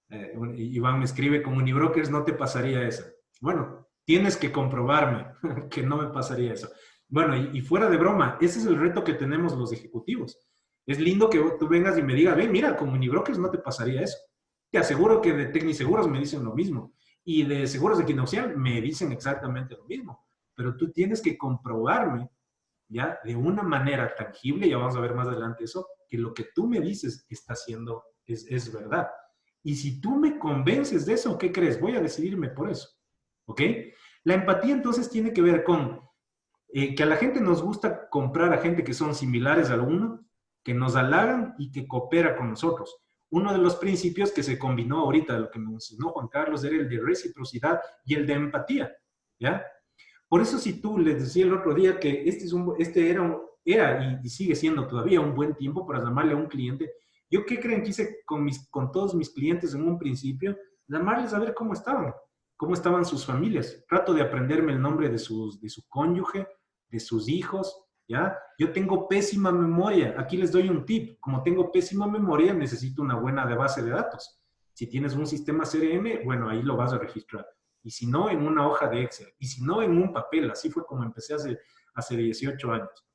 Iván me escribe, con Unibrokers no te pasaría eso. Bueno, tienes que comprobarme que no me pasaría eso. Bueno, y fuera de broma, ese es el reto que tenemos los ejecutivos. Es lindo que tú vengas y me digas, ve, mira, con Unibrokers no te pasaría eso. Te aseguro que de Tecniseguros me dicen lo mismo. Y de Seguros de Equinoccial me dicen exactamente lo mismo. Pero tú tienes que comprobarme, ¿ya? De una manera tangible, ya vamos a ver más adelante eso, que lo que tú me dices está siendo, es verdad. Y si tú me convences de eso, ¿qué crees? Voy a decidirme por eso. ¿Ok? La empatía entonces tiene que ver con que a la gente nos gusta comprar a gente que son similares a uno, que nos halagan y que coopera con nosotros. Uno de los principios que se combinó ahorita, de lo que me mencionó Juan Carlos, era el de reciprocidad y el de empatía, ¿ya? Por eso si tú les decía el otro día que este era y sigue siendo todavía un buen tiempo para llamarle a un cliente, ¿yo qué creen que hice con todos mis clientes en un principio? Llamarles a ver cómo estaban sus familias. Trato de aprenderme el nombre de su cónyuge, de sus hijos, ¿ya? Yo tengo pésima memoria. Aquí les doy un tip. Como tengo pésima memoria, necesito una buena base de datos. Si tienes un sistema CRM, bueno, ahí lo vas a registrar. Y si no, en una hoja de Excel. Y si no, en un papel. Así fue como empecé hace 18 años.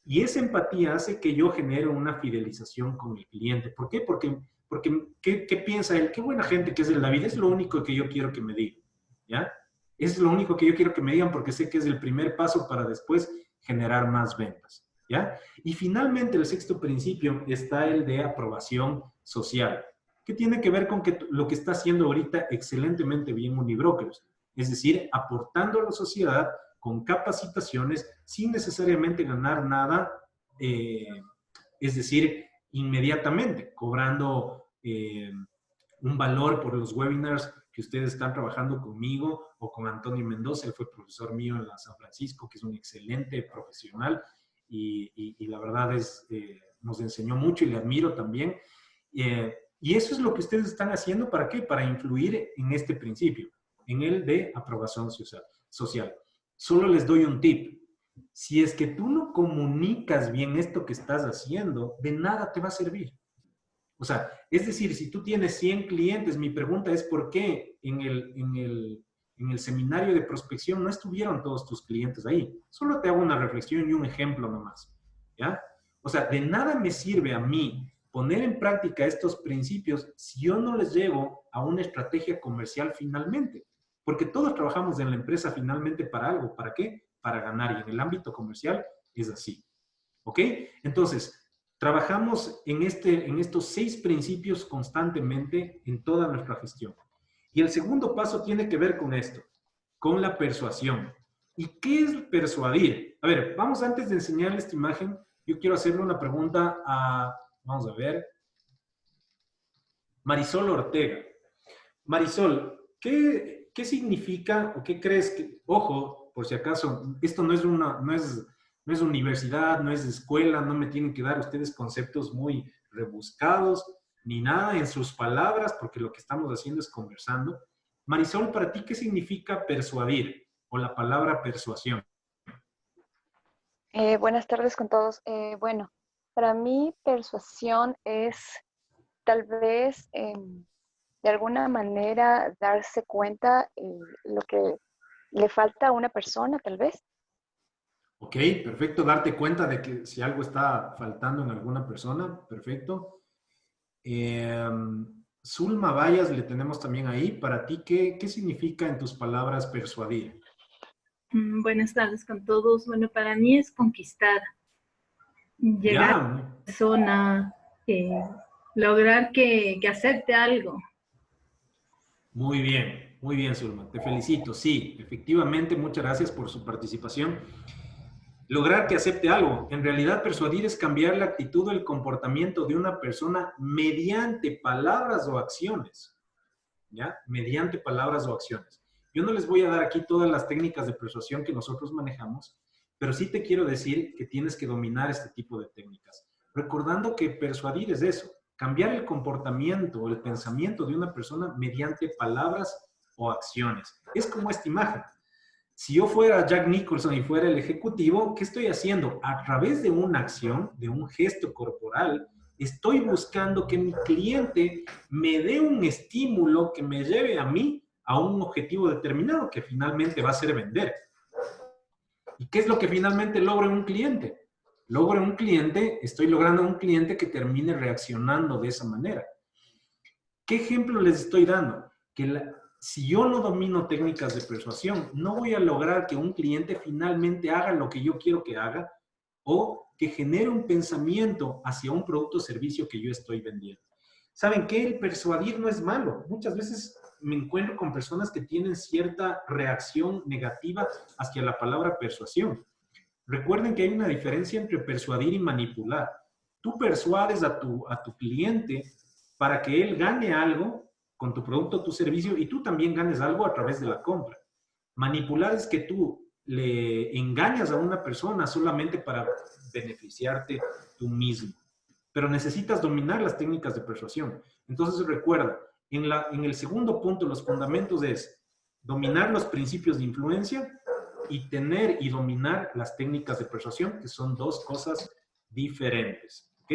Y esa empatía hace que yo genere una fidelización con el cliente. ¿Por qué? Porque ¿qué piensa él? Qué buena gente que es el David. Es lo único que yo quiero que me digan, ¿ya? Es lo único que yo quiero que me digan porque sé que es el primer paso para después generar más ventas, ¿ya? Y finalmente, el sexto principio está el de aprobación social, que tiene que ver con que lo que está haciendo ahorita excelentemente bien Unibrokers, es decir, aportando a la sociedad con capacitaciones sin necesariamente ganar nada, es decir, inmediatamente, cobrando un valor por los webinars que ustedes están trabajando conmigo o con Antonio Mendoza. Él fue profesor mío en la San Francisco, que es un excelente profesional y la verdad nos enseñó mucho y le admiro también. Y eso es lo que ustedes están haciendo, ¿para qué? Para influir en este principio, en el de aprobación social. Solo les doy un tip. Si es que tú no comunicas bien esto que estás haciendo, de nada te va a servir. O sea, es decir, si tú tienes 100 clientes, mi pregunta es ¿por qué en el seminario de prospección no estuvieron todos tus clientes ahí? Solo te hago una reflexión y un ejemplo nomás, ¿ya? O sea, de nada me sirve a mí poner en práctica estos principios si yo no les llevo a una estrategia comercial finalmente. Porque todos trabajamos en la empresa finalmente para algo. ¿Para qué? Para ganar. Y en el ámbito comercial es así. ¿Ok? Entonces, trabajamos en estos 6 principios constantemente en toda nuestra gestión. Y el segundo paso tiene que ver con esto, con la persuasión. ¿Y qué es persuadir? A ver, vamos antes de enseñarle esta imagen, yo quiero hacerle una pregunta vamos a ver, Marisol Ortega. Marisol, ¿qué ¿qué significa o qué crees que, ojo, por si acaso, esto no es universidad, no es escuela, no me tienen que dar ustedes conceptos muy rebuscados, ni nada en sus palabras, porque lo que estamos haciendo es conversando. Marisol, para ti, ¿qué significa persuadir o la palabra persuasión? Buenas tardes con todos. Bueno, para mí persuasión es tal vez de alguna manera darse cuenta lo que le falta a una persona, tal vez. Ok, perfecto. Darte cuenta de que si algo está faltando en alguna persona, perfecto. Zulma Vallas le tenemos también ahí. Para ti, ¿qué significa en tus palabras persuadir? Buenas tardes con todos. Bueno, para mí es conquistar, llegar a Ya, la persona, lograr que acepte algo. muy bien, Zulma. Te felicito. Sí, efectivamente, muchas gracias por su participación. Lograr que acepte algo. En realidad, persuadir es cambiar la actitud o el comportamiento de una persona mediante palabras o acciones. ¿Ya? Mediante palabras o acciones. Yo no les voy a dar aquí todas las técnicas de persuasión que nosotros manejamos, pero sí te quiero decir que tienes que dominar este tipo de técnicas. Recordando que persuadir es eso, cambiar el comportamiento o el pensamiento de una persona mediante palabras o acciones. Es como esta imagen. Si yo fuera Jack Nicholson y fuera el ejecutivo, ¿qué estoy haciendo? A través de una acción, de un gesto corporal, estoy buscando que mi cliente me dé un estímulo que me lleve a mí a un objetivo determinado, que finalmente va a ser vender. ¿Y qué es lo que finalmente logra un cliente? Logro un cliente, estoy logrando un cliente que termine reaccionando de esa manera. ¿Qué ejemplo les estoy dando? Si yo no domino técnicas de persuasión, no voy a lograr que un cliente finalmente haga lo que yo quiero que haga o que genere un pensamiento hacia un producto o servicio que yo estoy vendiendo. ¿Saben qué? El persuadir no es malo. Muchas veces me encuentro con personas que tienen cierta reacción negativa hacia la palabra persuasión. Recuerden que hay una diferencia entre persuadir y manipular. Tú persuades a tu cliente para que él gane algo con tu producto o tu servicio y tú también ganes algo a través de la compra. Manipular es que tú le engañas a una persona solamente para beneficiarte tú mismo. Pero necesitas dominar las técnicas de persuasión. Entonces recuerda, en el segundo punto, los fundamentos es dominar los principios de influencia y tener y dominar las técnicas de persuasión, que son dos cosas diferentes. ¿Ok?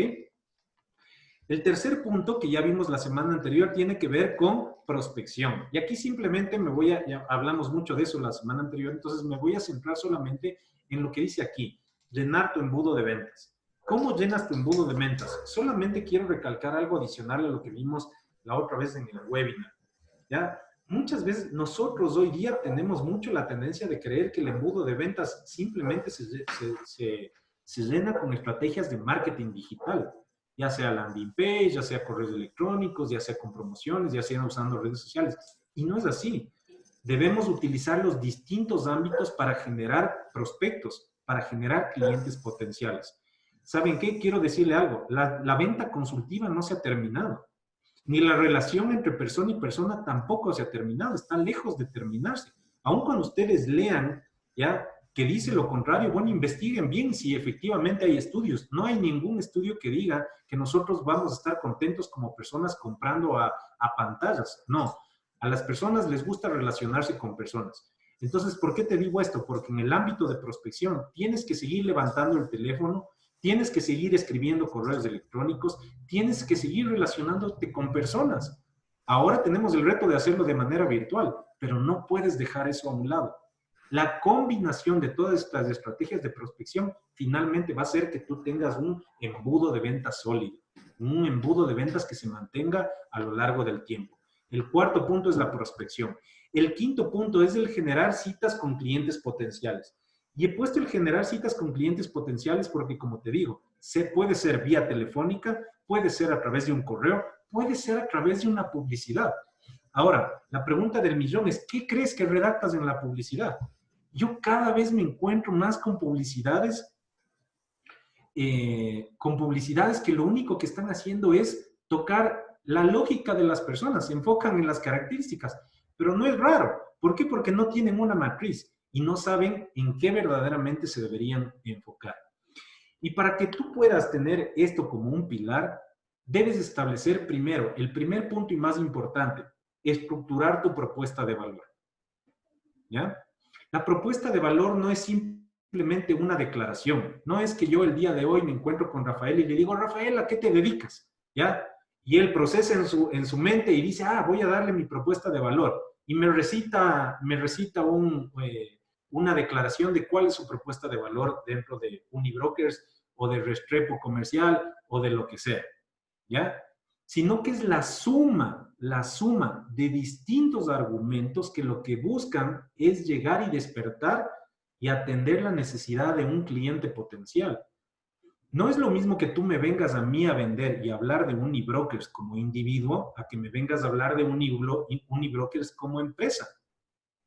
El tercer punto que ya vimos la semana anterior tiene que ver con prospección. Y aquí simplemente ya hablamos mucho de eso la semana anterior, entonces me voy a centrar solamente en lo que dice aquí, llenar tu embudo de ventas. ¿Cómo llenas tu embudo de ventas? Solamente quiero recalcar algo adicional a lo que vimos la otra vez en el webinar. ¿Ya? Muchas veces nosotros hoy día tenemos mucho la tendencia de creer que el embudo de ventas simplemente se llena con estrategias de marketing digital, ya sea landing page, ya sea correos electrónicos, ya sea con promociones, ya sea usando redes sociales. Y no es así. Debemos utilizar los distintos ámbitos para generar prospectos, para generar clientes potenciales. ¿Saben qué? Quiero decirle algo. La venta consultiva no se ha terminado. Ni la relación entre persona y persona tampoco se ha terminado. Está lejos de terminarse. Aun cuando ustedes lean, ya, que dice lo contrario, bueno, investiguen bien si efectivamente hay estudios. No hay ningún estudio que diga que nosotros vamos a estar contentos como personas comprando a pantallas. No, a las personas les gusta relacionarse con personas. Entonces, ¿por qué te digo esto? Porque en el ámbito de prospección tienes que seguir levantando el teléfono, tienes que seguir escribiendo correos electrónicos, tienes que seguir relacionándote con personas. Ahora tenemos el reto de hacerlo de manera virtual, pero no puedes dejar eso a un lado. La combinación de todas estas estrategias de prospección finalmente va a hacer que tú tengas un embudo de ventas sólido, un embudo de ventas que se mantenga a lo largo del tiempo. El cuarto punto es la prospección. El quinto punto es el generar citas con clientes potenciales. Y he puesto el generar citas con clientes potenciales porque, como te digo, puede ser vía telefónica, puede ser a través de un correo, puede ser a través de una publicidad. Ahora, la pregunta del millón es, ¿qué crees que redactas en la publicidad? Yo cada vez me encuentro más con publicidades que lo único que están haciendo es tocar la lógica de las personas, se enfocan en las características, pero no es raro, ¿Por qué? Porque no tienen una matriz y no saben en qué verdaderamente se deberían enfocar. Y para que tú puedas tener esto como un pilar, debes establecer primero, el primer punto y más importante, estructurar tu propuesta de valor. ¿Ya? La propuesta de valor no es simplemente una declaración. No es que yo el día de hoy me encuentro con Rafael y le digo, Rafael, ¿a qué te dedicas? ¿Ya? Y él procesa en su mente y dice, voy a darle mi propuesta de valor. Y me recita una declaración de cuál es su propuesta de valor dentro de Unibrokers o de Restrepo Comercial o de lo que sea. ¿Ya? Sino que es la suma de distintos argumentos que lo que buscan es llegar y despertar y atender la necesidad de un cliente potencial. No es lo mismo que tú me vengas a mí a vender y hablar de Unibrokers como individuo a que me vengas a hablar de Unibrokers como empresa,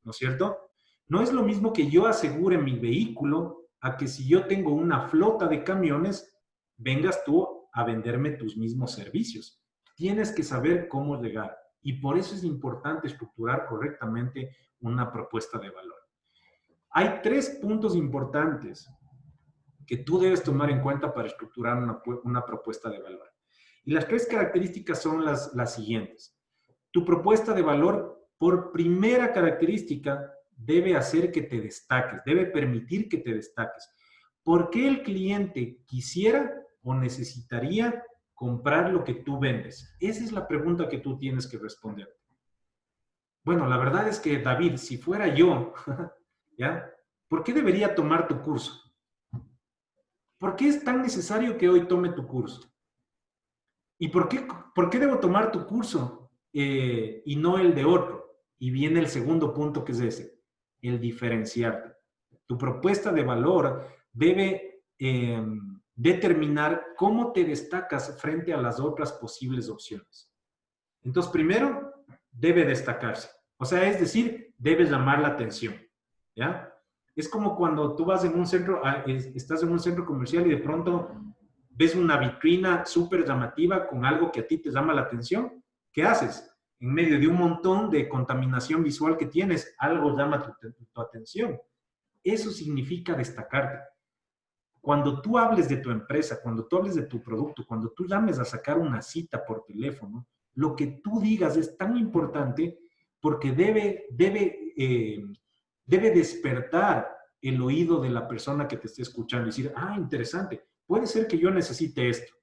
¿no es cierto? No es lo mismo que yo asegure mi vehículo a que si yo tengo una flota de camiones, vengas tú a venderme tus mismos servicios. Tienes que saber cómo llegar y por eso es importante estructurar correctamente una propuesta de valor. Hay 3 puntos importantes que tú debes tomar en cuenta para estructurar una propuesta de valor. Y las 3 características son las siguientes. Tu propuesta de valor, por primera característica, debe hacer que te destaques, debe permitir que te destaques. ¿Por qué el cliente quisiera o necesitaría comprar lo que tú vendes? Esa es la pregunta que tú tienes que responder. Bueno, la verdad es que, David, si fuera yo, ¿ya? ¿Por qué debería tomar tu curso? ¿Por qué es tan necesario que hoy tome tu curso? ¿Y por qué debo tomar tu curso y no el de otro? Y viene el segundo punto que es ese, el diferenciarte. Tu propuesta de valor debe determinar cómo te destacas frente a las otras posibles opciones. Entonces, primero, debe destacarse. O sea, es decir, debe llamar la atención. ¿Ya? Es como cuando tú vas en un centro, estás en un centro comercial y de pronto ves una vitrina súper llamativa con algo que a ti te llama la atención. ¿Qué haces? En medio de un montón de contaminación visual que tienes, algo llama tu atención. Eso significa destacarte. Cuando tú hables de tu empresa, cuando tú hables de tu producto, cuando tú llames a sacar una cita por teléfono, lo que tú digas es tan importante porque debe despertar el oído de la persona que te esté escuchando y decir, interesante, puede ser que yo necesite esto.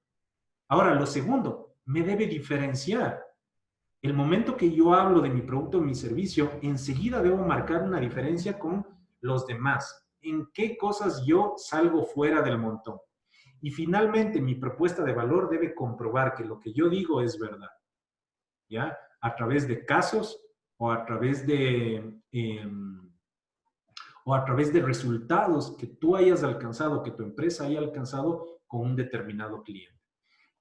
Ahora, lo segundo, me debe diferenciar. El momento que yo hablo de mi producto o mi servicio, enseguida debo marcar una diferencia con los demás. ¿En qué cosas yo salgo fuera del montón? Y finalmente, mi propuesta de valor debe comprobar que lo que yo digo es verdad. ¿Ya? A través de casos o a través de resultados que tú hayas alcanzado, que tu empresa haya alcanzado con un determinado cliente.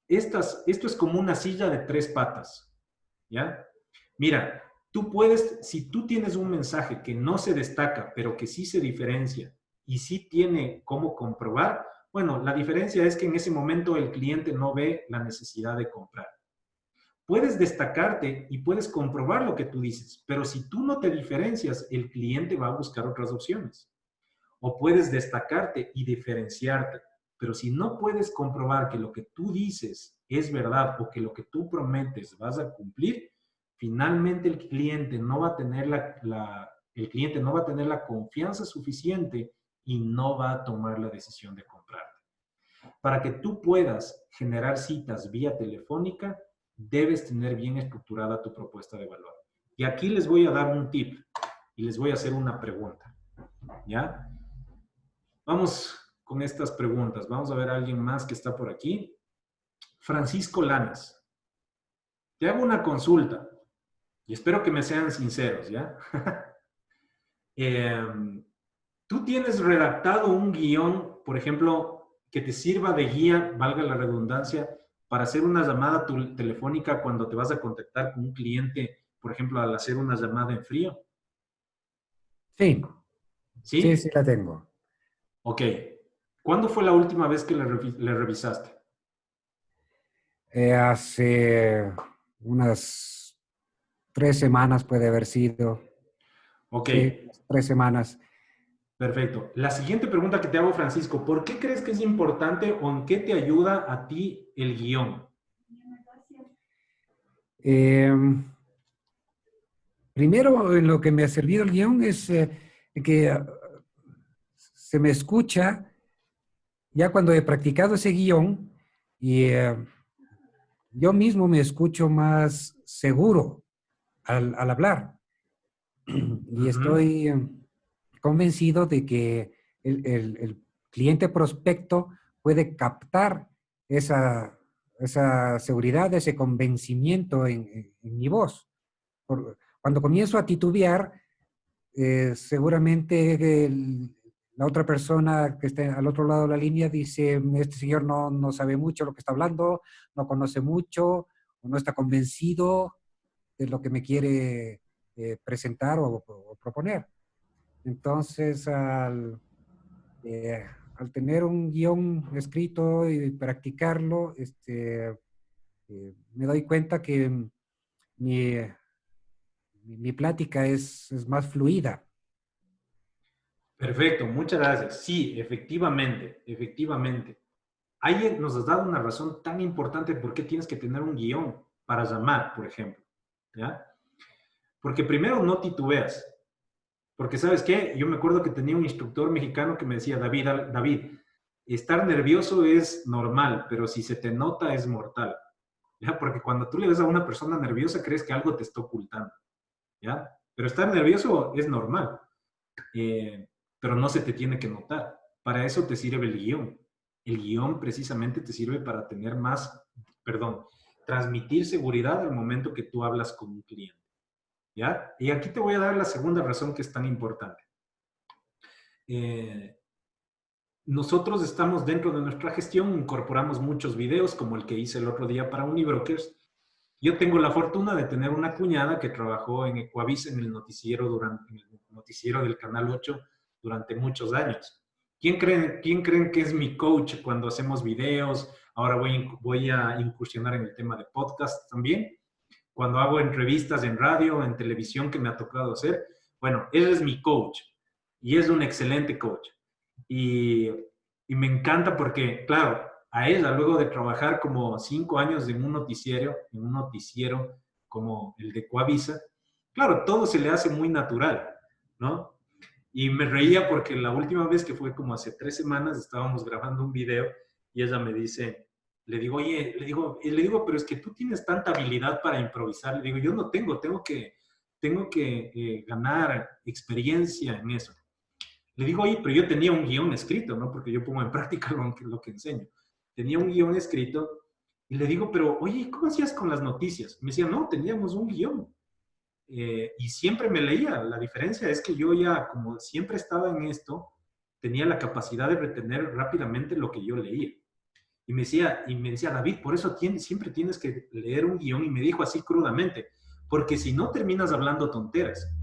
Esto es como una silla de 3 patas. ¿Ya? Mira, tú puedes, si tú tienes un mensaje que no se destaca, pero que sí se diferencia y sí tiene cómo comprobar, bueno, la diferencia es que en ese momento el cliente no ve la necesidad de comprar. Puedes destacarte y puedes comprobar lo que tú dices, pero si tú no te diferencias, el cliente va a buscar otras opciones. O puedes destacarte y diferenciarte, pero si no puedes comprobar que lo que tú dices es verdad o que lo que tú prometes vas a cumplir, finalmente el cliente no va a tener la confianza suficiente y no va a tomar la decisión de comprarte. Para que tú puedas generar citas vía telefónica, debes tener bien estructurada tu propuesta de valor. Y aquí les voy a dar un tip y les voy a hacer una pregunta. ¿Ya? Vamos con estas preguntas. Vamos a ver a alguien más que está por aquí. Francisco Lanas. Te hago una consulta y espero que me sean sinceros, ¿ya? Tú tienes redactado un guión, por ejemplo, que te sirva de guía, valga la redundancia, para hacer una llamada telefónica cuando te vas a contactar con un cliente, por ejemplo, al hacer una llamada en frío. Sí, ¿Sí? sí la tengo. Ok. ¿Cuándo fue la última vez que le revisaste? Hace unas 3 semanas puede haber sido. Ok. Sí, 3 semanas. Perfecto. La siguiente pregunta que te hago, Francisco, ¿por qué crees que es importante o en qué te ayuda a ti el guión? Primero, en lo que me ha servido el guión es que se me escucha, ya cuando he practicado ese guión, y yo mismo me escucho más seguro al hablar. Y Ujú. estoy convencido de que el cliente prospecto puede captar esa seguridad, ese convencimiento en mi voz. Cuando comienzo a titubear, seguramente la otra persona que está al otro lado de la línea dice, este señor no sabe mucho lo que está hablando, no conoce mucho, o no está convencido de lo que me quiere presentar o proponer. Entonces, al tener un guión escrito y practicarlo, me doy cuenta que mi, mi plática es más fluida. Perfecto, muchas gracias. Sí, efectivamente, efectivamente. Ahí nos has dado una razón tan importante por qué tienes que tener un guión para llamar, por ejemplo. ¿Ya? Porque primero no titubeas. Porque ¿sabes qué? Yo me acuerdo que tenía un instructor mexicano que me decía, David, estar nervioso es normal, pero si se te nota es mortal. ¿Ya? Porque cuando tú le ves a una persona nerviosa, crees que algo te está ocultando. ¿Ya? Pero estar nervioso es normal. Pero no se te tiene que notar. Para eso te sirve el guión. El guión precisamente te sirve para tener transmitir seguridad al momento que tú hablas con un cliente. ¿Ya? Y aquí te voy a dar la segunda razón que es tan importante. Nosotros estamos dentro de nuestra gestión, incorporamos muchos videos como el que hice el otro día para Unibrokers. Yo tengo la fortuna de tener una cuñada que trabajó en Ecuavisa en el noticiero del Canal 8 durante muchos años. ¿Quién creen que es mi coach cuando hacemos videos? Ahora voy a incursionar en el tema de podcast también. Cuando hago entrevistas en radio, en televisión que me ha tocado hacer. Bueno, él es mi coach y es un excelente coach. Y, y me encanta porque, claro, a ella, luego de trabajar como 5 años en un noticiero como el de Coavisa, claro, todo se le hace muy natural, ¿no? Y me reía porque la última vez que fue como hace 3 semanas, estábamos grabando un video y ella me dice, le digo, oye, le digo, pero es que tú tienes tanta habilidad para improvisar. Le digo, yo no tengo que ganar experiencia en eso. Le digo, oye, pero yo tenía un guión escrito, ¿no? Porque yo pongo en práctica lo que enseño. Tenía un guión escrito y le digo, pero oye, ¿cómo hacías con las noticias? Me decía, no, teníamos un guión. Y siempre me leía. La diferencia es que yo ya, como siempre estaba en esto, tenía la capacidad de retener rápidamente lo que yo leía. Y me decía, David, por eso siempre tienes que leer un guión. Y me dijo así crudamente, porque si no terminas hablando tonteras.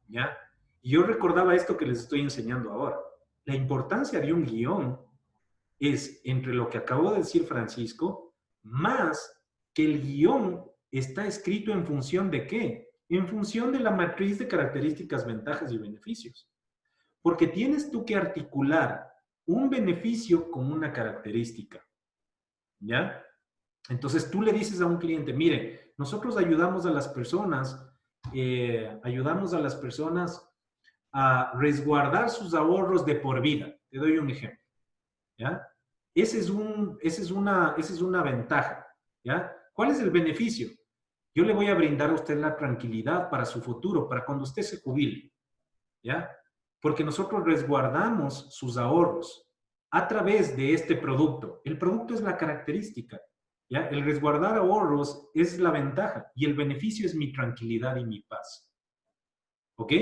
¿Ya? Y yo recordaba esto que les estoy enseñando ahora. La importancia de un guión es entre lo que acabó de decir Francisco, más que el guión está escrito en función de qué? En función de la matriz de características, ventajas y beneficios. Porque tienes tú que articular un beneficio con una característica. ¿Ya? Entonces tú le dices a un cliente, mire, nosotros ayudamos a las personas a resguardar sus ahorros de por vida. Te doy un ejemplo. ¿Ya? Esa es una ventaja. ¿Ya? ¿Cuál es el beneficio? Yo le voy a brindar a usted la tranquilidad para su futuro, para cuando usted se jubile. ¿Ya? Porque nosotros resguardamos sus ahorros a través de este producto. El producto es la característica. ¿Ya? El resguardar ahorros es la ventaja y el beneficio es mi tranquilidad y mi paz. ¿Ok?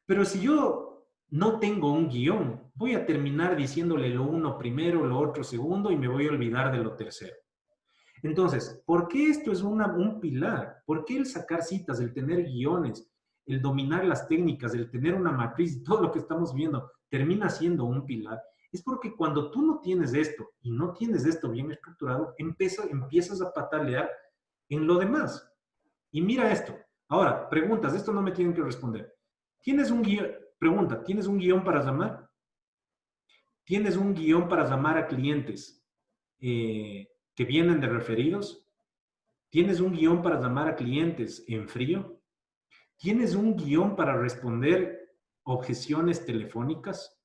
Pero si yo no tengo un guión, voy a terminar diciéndole lo uno primero, lo otro segundo y me voy a olvidar de lo tercero. Entonces, ¿por qué esto es un pilar? ¿Por qué el sacar citas, el tener guiones, el dominar las técnicas, el tener una matriz, todo lo que estamos viendo, termina siendo un pilar? Es porque cuando tú no tienes esto y no tienes esto bien estructurado, empiezas a patalear en lo demás. Y mira esto. Ahora, preguntas, esto no me tienen que responder. ¿Tienes un guión? Pregunta, ¿tienes un guión para llamar? ¿Tienes un guión para llamar a clientes que vienen de referidos? ¿Tienes un guión para llamar a clientes en frío? ¿Tienes un guión para responder objeciones telefónicas?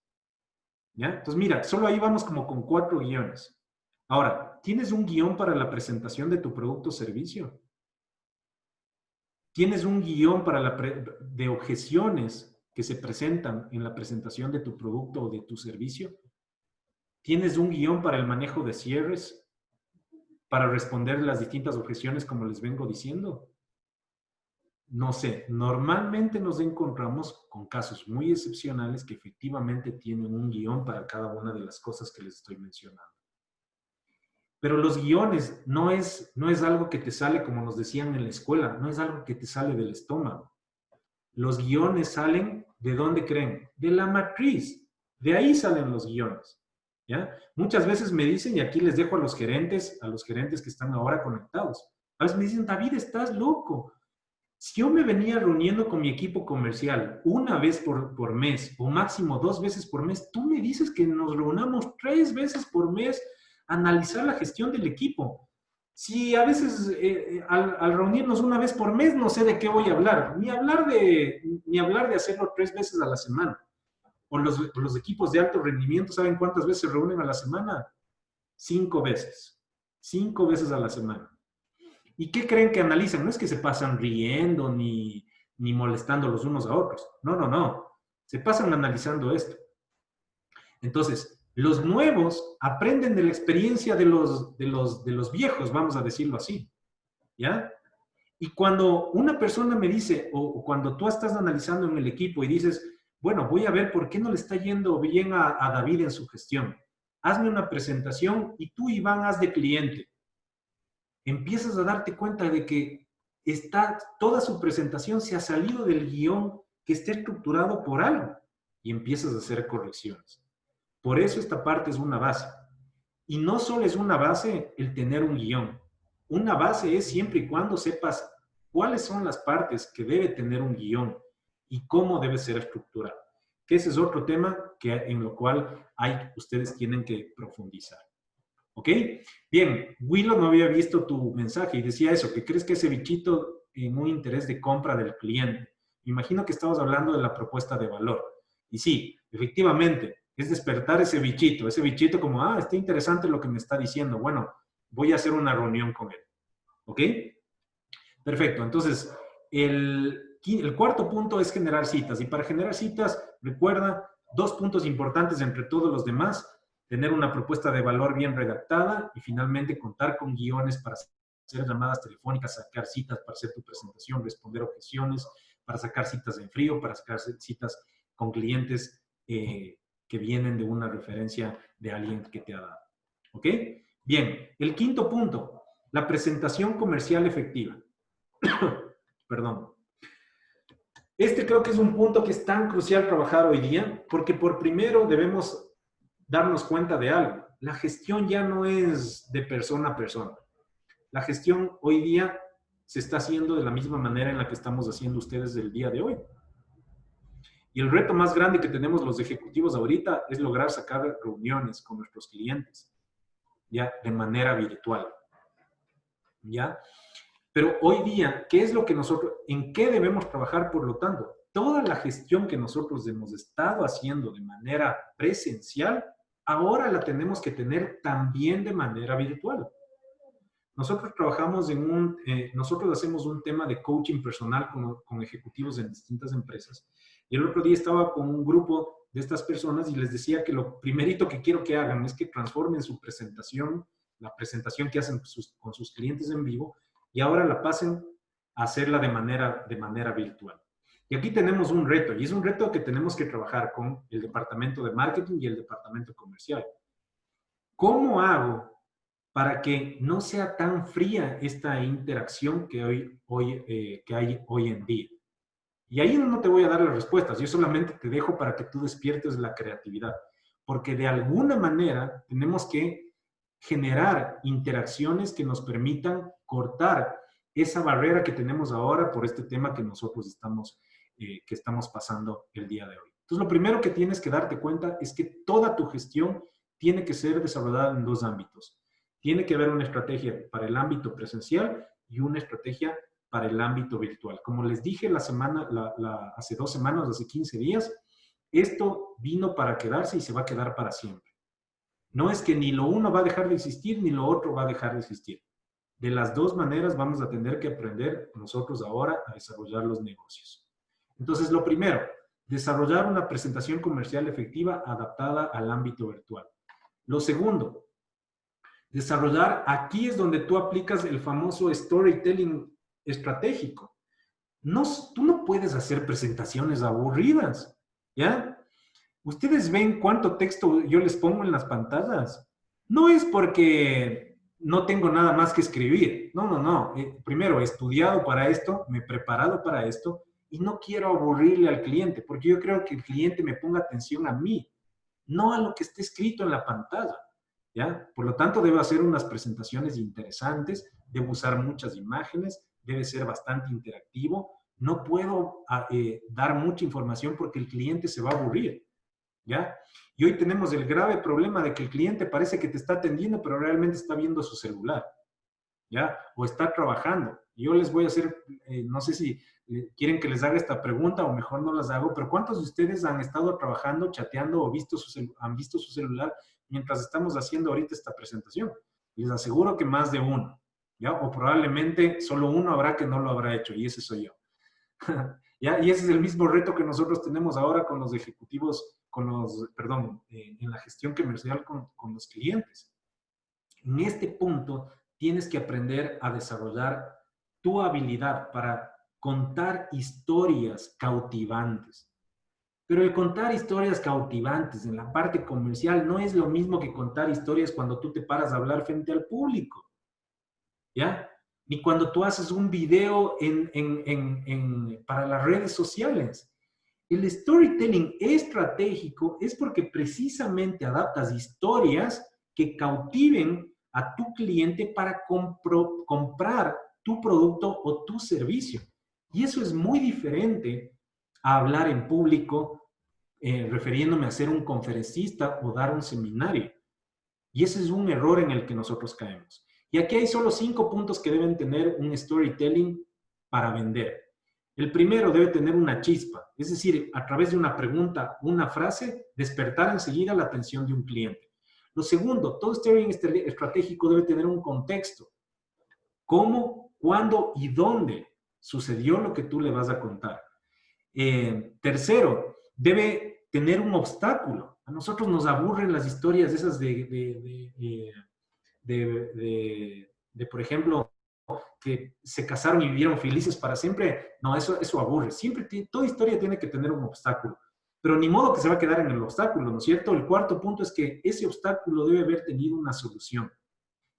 ¿Ya? Entonces, mira, solo ahí vamos como con 4 guiones. Ahora, ¿tienes un guión para la presentación de tu producto o servicio? ¿Tienes un guión para de objeciones que se presentan en la presentación de tu producto o de tu servicio? ¿Tienes un guión para el manejo de cierres? Para responder las distintas objeciones, como les vengo diciendo. No sé, normalmente nos encontramos con casos muy excepcionales que efectivamente tienen un guión para cada una de las cosas que les estoy mencionando. Pero los guiones no es algo que te sale, como nos decían en la escuela, no es algo que te sale del estómago. Los guiones salen, ¿de dónde creen? De la matriz. De ahí salen los guiones. ¿Ya? Muchas veces me dicen, y aquí les dejo a los gerentes que están ahora conectados, a veces me dicen, David, estás loco. Si yo me venía reuniendo con mi equipo comercial una vez por mes o máximo 2 veces por mes, tú me dices que nos reunamos 3 veces por mes a analizar la gestión del equipo. Si a veces al reunirnos una vez por mes no sé de qué voy a hablar, ni hablar de hacerlo 3 veces a la semana. O los equipos de alto rendimiento, ¿saben cuántas veces se reúnen a la semana? 5 veces. 5 veces a la semana. ¿Y qué creen que analizan? No es que se pasan riendo ni molestando los unos a otros. No, no, no. Se pasan analizando esto. Entonces, los nuevos aprenden de la experiencia de los viejos, vamos a decirlo así. ¿Ya? Y cuando una persona me dice, o cuando tú estás analizando en el equipo y dices, bueno, voy a ver por qué no le está yendo bien a David en su gestión. Hazme una presentación y tú, Iván, haz de cliente. Empiezas a darte cuenta de que toda su presentación se ha salido del guión que está estructurado por algo y empiezas a hacer correcciones. Por eso esta parte es una base. Y no solo es una base el tener un guión. Una base es siempre y cuando sepas cuáles son las partes que debe tener un guión y cómo debe ser estructurado. Que ese es otro tema en lo cual ustedes tienen que profundizar. ¿Ok? Bien, Willow no había visto tu mensaje y decía eso, que crees que ese bichito en un interés de compra del cliente. Me imagino que estabas hablando de la propuesta de valor. Y sí, efectivamente, es despertar ese bichito como, está interesante lo que me está diciendo. Bueno, voy a hacer una reunión con él. ¿Ok? Perfecto. Entonces, el 4.º punto es generar citas. Y para generar citas, recuerda 2 puntos importantes entre todos los demás. Tener una propuesta de valor bien redactada y finalmente contar con guiones para hacer llamadas telefónicas, sacar citas para hacer tu presentación, responder objeciones, para sacar citas en frío, para sacar citas con clientes que vienen de una referencia de alguien que te ha dado. ¿Ok? Bien, el 5.º punto, la presentación comercial efectiva. Perdón. Este creo que es un punto que es tan crucial trabajar hoy día, porque por primero debemos darnos cuenta de algo. La gestión ya no es de persona a persona. La gestión hoy día se está haciendo de la misma manera en la que estamos haciendo ustedes el día de hoy. Y el reto más grande que tenemos los ejecutivos ahorita es lograr sacar reuniones con nuestros clientes, ya de manera virtual. ¿Ya? Pero hoy día, ¿qué es lo que en qué debemos trabajar? Por lo tanto, toda la gestión que nosotros hemos estado haciendo de manera presencial, ahora la tenemos que tener también de manera virtual. Nosotros trabajamos nosotros hacemos un tema de coaching personal con ejecutivos en distintas empresas. Y el otro día estaba con un grupo de estas personas y les decía que lo primerito que quiero que hagan es que transformen su presentación, la presentación que hacen con sus clientes en vivo, y ahora la pasen a hacerla de manera virtual. Y aquí tenemos un reto, y es un reto que tenemos que trabajar con el departamento de marketing y el departamento comercial. ¿Cómo hago para que no sea tan fría esta interacción que hay hoy en día? Y ahí no te voy a dar las respuestas, yo solamente te dejo para que tú despiertes la creatividad, porque de alguna manera tenemos que generar interacciones que nos permitan cortar esa barrera que tenemos ahora por este tema que nosotros estamos que estamos pasando el día de hoy. Entonces, lo primero que tienes que darte cuenta es que toda tu gestión tiene que ser desarrollada en dos ámbitos. Tiene que haber una estrategia para el ámbito presencial y una estrategia para el ámbito virtual. Como les dije hace 2 semanas, hace 15 días, esto vino para quedarse y se va a quedar para siempre. No es que ni lo uno va a dejar de existir, ni lo otro va a dejar de existir. De las dos maneras vamos a tener que aprender nosotros ahora a desarrollar los negocios. Entonces, lo primero, desarrollar una presentación comercial efectiva adaptada al ámbito virtual. Lo segundo, desarrollar, aquí es donde tú aplicas el famoso storytelling estratégico. Tú no puedes hacer presentaciones aburridas, ¿ya? Ustedes ven cuánto texto yo les pongo en las pantallas. No es porque no tengo nada más que escribir. No. Primero, he estudiado para esto, me he preparado para esto y no quiero aburrirle al cliente porque yo creo que el cliente me ponga atención a mí, no a lo que esté escrito en la pantalla, ¿ya? Por lo tanto, debo hacer unas presentaciones interesantes, debo usar muchas imágenes, debe ser bastante interactivo. No puedo dar mucha información porque el cliente se va a aburrir, ¿ya? Y hoy tenemos el grave problema de que el cliente parece que te está atendiendo, pero realmente está viendo su celular, ¿ya? O está trabajando. Yo les voy a hacer, no sé si quieren que les haga esta pregunta o mejor no las hago, pero ¿cuántos de ustedes han estado trabajando, chateando o han visto su celular mientras estamos haciendo ahorita esta presentación? Les aseguro que más de uno, ¿ya? O probablemente solo uno habrá que no lo habrá hecho y ese soy yo. ¿Ya? Y ese es el mismo reto que nosotros tenemos ahora con los ejecutivos, en la gestión comercial con los clientes. En este punto tienes que aprender a desarrollar tu habilidad para contar historias cautivantes. Pero el contar historias cautivantes en la parte comercial no es lo mismo que contar historias cuando tú te paras a hablar frente al público, ¿ya? Ni cuando tú haces un video para las redes sociales. El storytelling estratégico es porque precisamente adaptas historias que cautiven a tu cliente para comprar tu producto o tu servicio. Y eso es muy diferente a hablar en público, refiriéndome a ser un conferencista o dar un seminario. Y ese es un error en el que nosotros caemos. Y aquí hay solo 5 puntos que deben tener un storytelling para vender. El primero debe tener una chispa, es decir, a través de una pregunta, una frase, despertar enseguida la atención de un cliente. Lo segundo, todo storytelling estratégico debe tener un contexto. ¿Cómo, cuándo y dónde sucedió lo que tú le vas a contar? Tercero, debe tener un obstáculo. A nosotros nos aburren las historias esas por ejemplo, que se casaron y vivieron felices para siempre. No, eso aburre. Siempre, toda historia tiene que tener un obstáculo. Pero ni modo que se va a quedar en el obstáculo, ¿no es cierto? El cuarto punto es que ese obstáculo debe haber tenido una solución.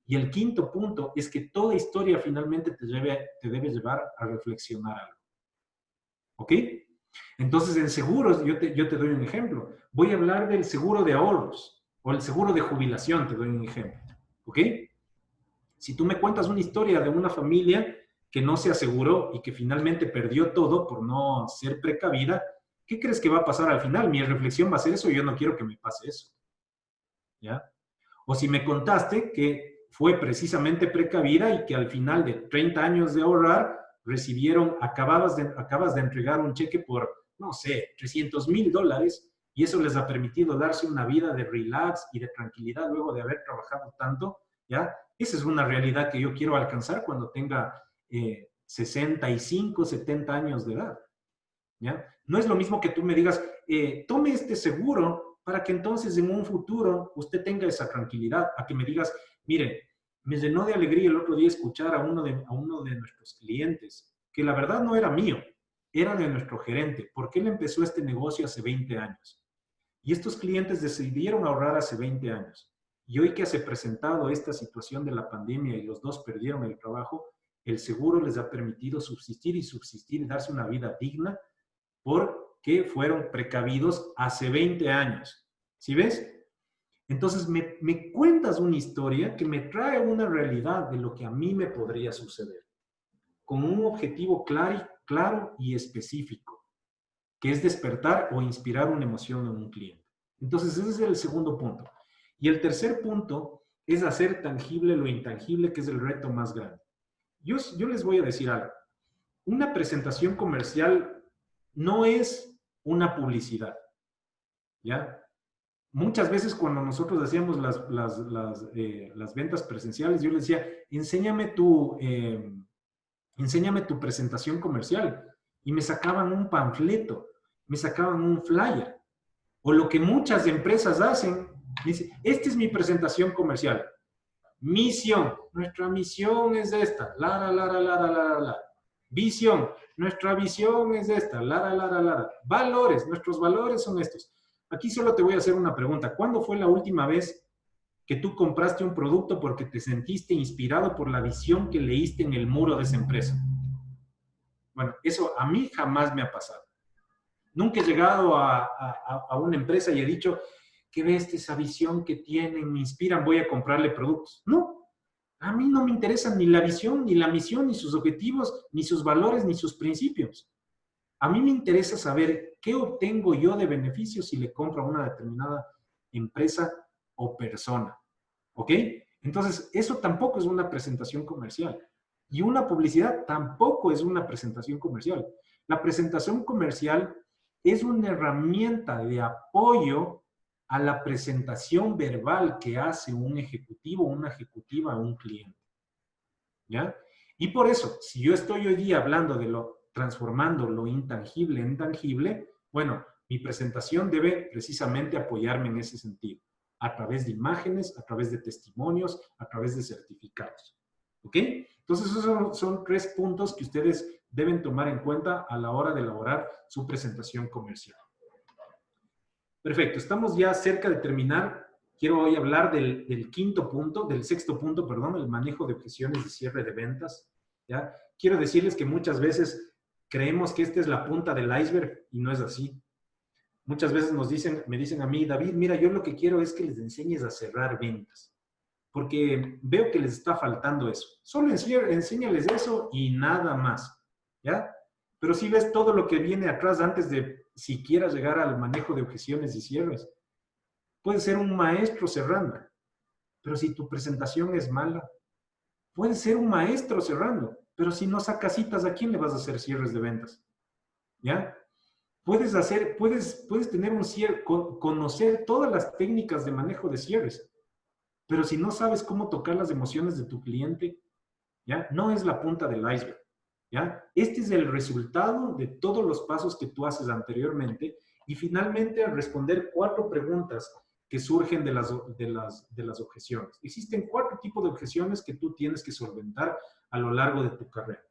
Y el quinto punto es que toda historia finalmente te debe llevar a reflexionar algo. ¿Ok? Entonces, en seguros, yo te doy un ejemplo. Voy a hablar del seguro de ahorros o el seguro de jubilación, te doy un ejemplo. ¿Ok? Si tú me cuentas una historia de una familia que no se aseguró y que finalmente perdió todo por no ser precavida, ¿qué crees que va a pasar al final? Mi reflexión va a ser eso y yo no quiero que me pase eso. ¿Ya? O si me contaste que fue precisamente precavida y que al final de 30 años de ahorrar, acabas de entregar un cheque por, no sé, $300,000 y eso les ha permitido darse una vida de relax y de tranquilidad luego de haber trabajado tanto, ¿ya? Esa es una realidad que yo quiero alcanzar cuando tenga 65, 70 años de edad, ¿ya? No es lo mismo que tú me digas, tome este seguro para que entonces en un futuro usted tenga esa tranquilidad, a que me digas, mire, me llenó de alegría el otro día escuchar a uno de nuestros clientes, que la verdad no era mío, era de nuestro gerente, porque él empezó este negocio hace 20 años. Y estos clientes decidieron ahorrar hace 20 años. Y hoy que se ha presentado esta situación de la pandemia y los dos perdieron el trabajo, el seguro les ha permitido subsistir y darse una vida digna porque fueron precavidos hace 20 años. ¿Sí ves? Entonces me cuentas una historia que me trae una realidad de lo que a mí me podría suceder, con un objetivo claro y específico. que es despertar o inspirar una emoción en un cliente. Entonces, ese es el segundo punto. Y el tercer punto es hacer tangible lo intangible, que es el reto más grande. Yo les voy a decir algo. Una presentación comercial no es una publicidad, ¿ya? Muchas veces cuando nosotros hacíamos las ventas presenciales, yo les decía, enséñame tu presentación comercial. Y me sacaban un panfleto, me sacaban un flyer. O lo que muchas empresas hacen, dice, esta es mi presentación comercial. Misión, nuestra misión es esta, la. Visión, nuestra visión es esta, la. Valores, nuestros valores son estos. Aquí solo te voy a hacer una pregunta. ¿Cuándo fue la última vez que tú compraste un producto porque te sentiste inspirado por la visión que leíste en el muro de esa empresa? Bueno, eso a mí jamás me ha pasado. Nunca he llegado a una empresa y he dicho, ¿qué ves esa visión que tienen? Me inspiran, voy a comprarle productos. No, a mí no me interesa ni la visión, ni la misión, ni sus objetivos, ni sus valores, ni sus principios. A mí me interesa saber qué obtengo yo de beneficios si le compro a una determinada empresa o persona. ¿Ok? Entonces, eso tampoco es una presentación comercial. Y una publicidad tampoco es una presentación comercial. La presentación comercial es una herramienta de apoyo a la presentación verbal que hace un ejecutivo o una ejecutiva a un cliente. ¿Ya? Y por eso, si yo estoy hoy día hablando de transformando lo intangible en tangible, bueno, mi presentación debe precisamente apoyarme en ese sentido, a través de imágenes, a través de testimonios, a través de certificados. ¿Ok? Entonces, esos son 3 puntos que ustedes deben tomar en cuenta a la hora de elaborar su presentación comercial. Perfecto, estamos ya cerca de terminar. Quiero hoy hablar del sexto punto, perdón, el manejo de objeciones de cierre de ventas. ¿Ya? Quiero decirles que muchas veces creemos que esta es la punta del iceberg y no es así. Muchas veces me dicen a mí, David, mira, yo lo que quiero es que les enseñes a cerrar ventas, porque veo que les está faltando eso. Solo enséñales eso y nada más, ¿ya? Pero si ves todo lo que viene atrás antes de siquiera llegar al manejo de objeciones y cierres, puedes ser un maestro cerrando, pero si tu presentación es mala, puedes ser un maestro cerrando, pero si no sacas citas, ¿a quién le vas a hacer cierres de ventas? ¿Ya? Puedes tener un cierre, conocer todas las técnicas de manejo de cierres, pero si no sabes cómo tocar las emociones de tu cliente, ¿ya? No es la punta del iceberg, ¿ya? Este es el resultado de todos los pasos que tú haces anteriormente y finalmente al responder 4 preguntas que surgen de las objeciones. Existen 4 tipos de objeciones que tú tienes que solventar a lo largo de tu carrera.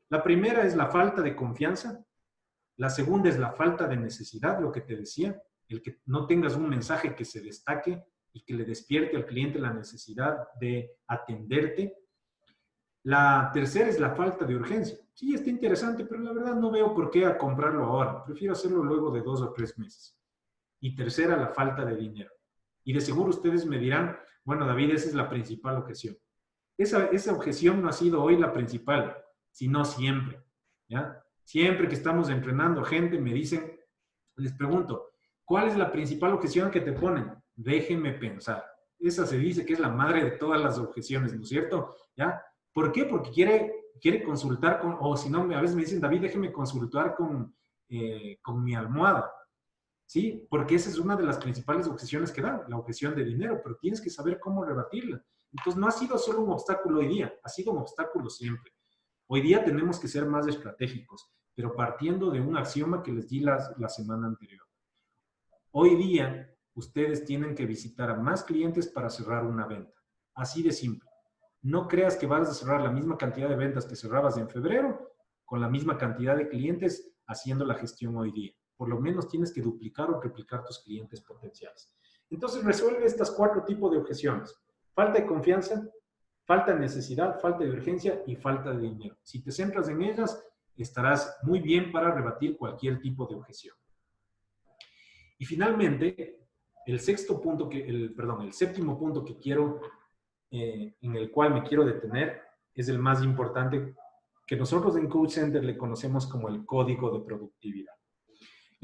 La primera es la falta de confianza. La segunda es la falta de necesidad, lo que te decía, el que no tengas un mensaje que se destaque y que le despierte al cliente la necesidad de atenderte. La tercera es la falta de urgencia. Sí, está interesante, pero la verdad no veo por qué comprarlo ahora. Prefiero hacerlo luego de 2 o 3 meses. Y tercera, la falta de dinero. Y de seguro ustedes me dirán, bueno, David, esa es la principal objeción. Esa objeción no ha sido hoy la principal, sino siempre, ¿ya? Siempre que estamos entrenando gente, me dicen, les pregunto, ¿cuál es la principal objeción que te ponen? Déjenme pensar. Esa se dice que es la madre de todas las objeciones, ¿no es cierto? ¿Ya? ¿Por qué? Porque quiere consultar con, o si no, a veces me dicen, David, déjeme consultar con mi almohada. ¿Sí? Porque esa es una de las principales objeciones que dan, la objeción de dinero, pero tienes que saber cómo rebatirla. Entonces, no ha sido solo un obstáculo hoy día, ha sido un obstáculo siempre. Hoy día tenemos que ser más estratégicos, pero partiendo de un axioma que les di la semana anterior. Hoy día, ustedes tienen que visitar a más clientes para cerrar una venta. Así de simple. No creas que vas a cerrar la misma cantidad de ventas que cerrabas en febrero con la misma cantidad de clientes haciendo la gestión hoy día. Por lo menos tienes que duplicar o triplicar tus clientes potenciales. Entonces, resuelve estos 4 tipos de objeciones. Falta de confianza, falta de necesidad, falta de urgencia y falta de dinero. Si te centras en ellas, estarás muy bien para rebatir cualquier tipo de objeción. Y finalmente, el séptimo punto que quiero, en el cual me quiero detener, es el más importante, que nosotros en Coach Center le conocemos como el código de productividad.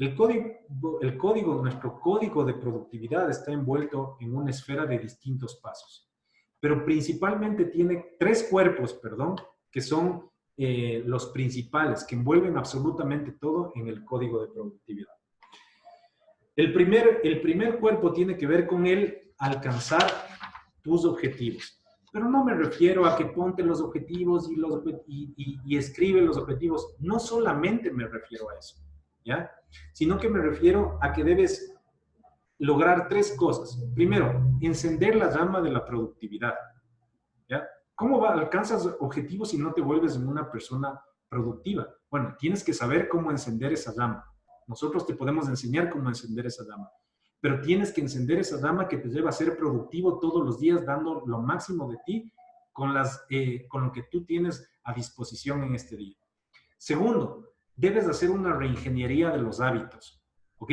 Nuestro código de productividad está envuelto en una esfera de distintos pasos, pero principalmente tiene tres cuerpos, perdón, que son los principales, que envuelven absolutamente todo en el código de productividad. El primer cuerpo tiene que ver con el alcanzar tus objetivos. Pero no me refiero a que ponte los objetivos y escribe los objetivos. No solamente me refiero a eso, ¿ya? Sino que me refiero a que debes lograr tres cosas. Primero, encender la llama de la productividad, ¿ya? ¿Cómo alcanzas objetivos si no te vuelves una persona productiva? Bueno, tienes que saber cómo encender esa llama. Nosotros te podemos enseñar cómo encender esa llama, pero tienes que encender esa llama que te lleva a ser productivo todos los días, dando lo máximo de ti con lo que tú tienes a disposición en este día. Segundo, debes hacer una reingeniería de los hábitos, ¿ok?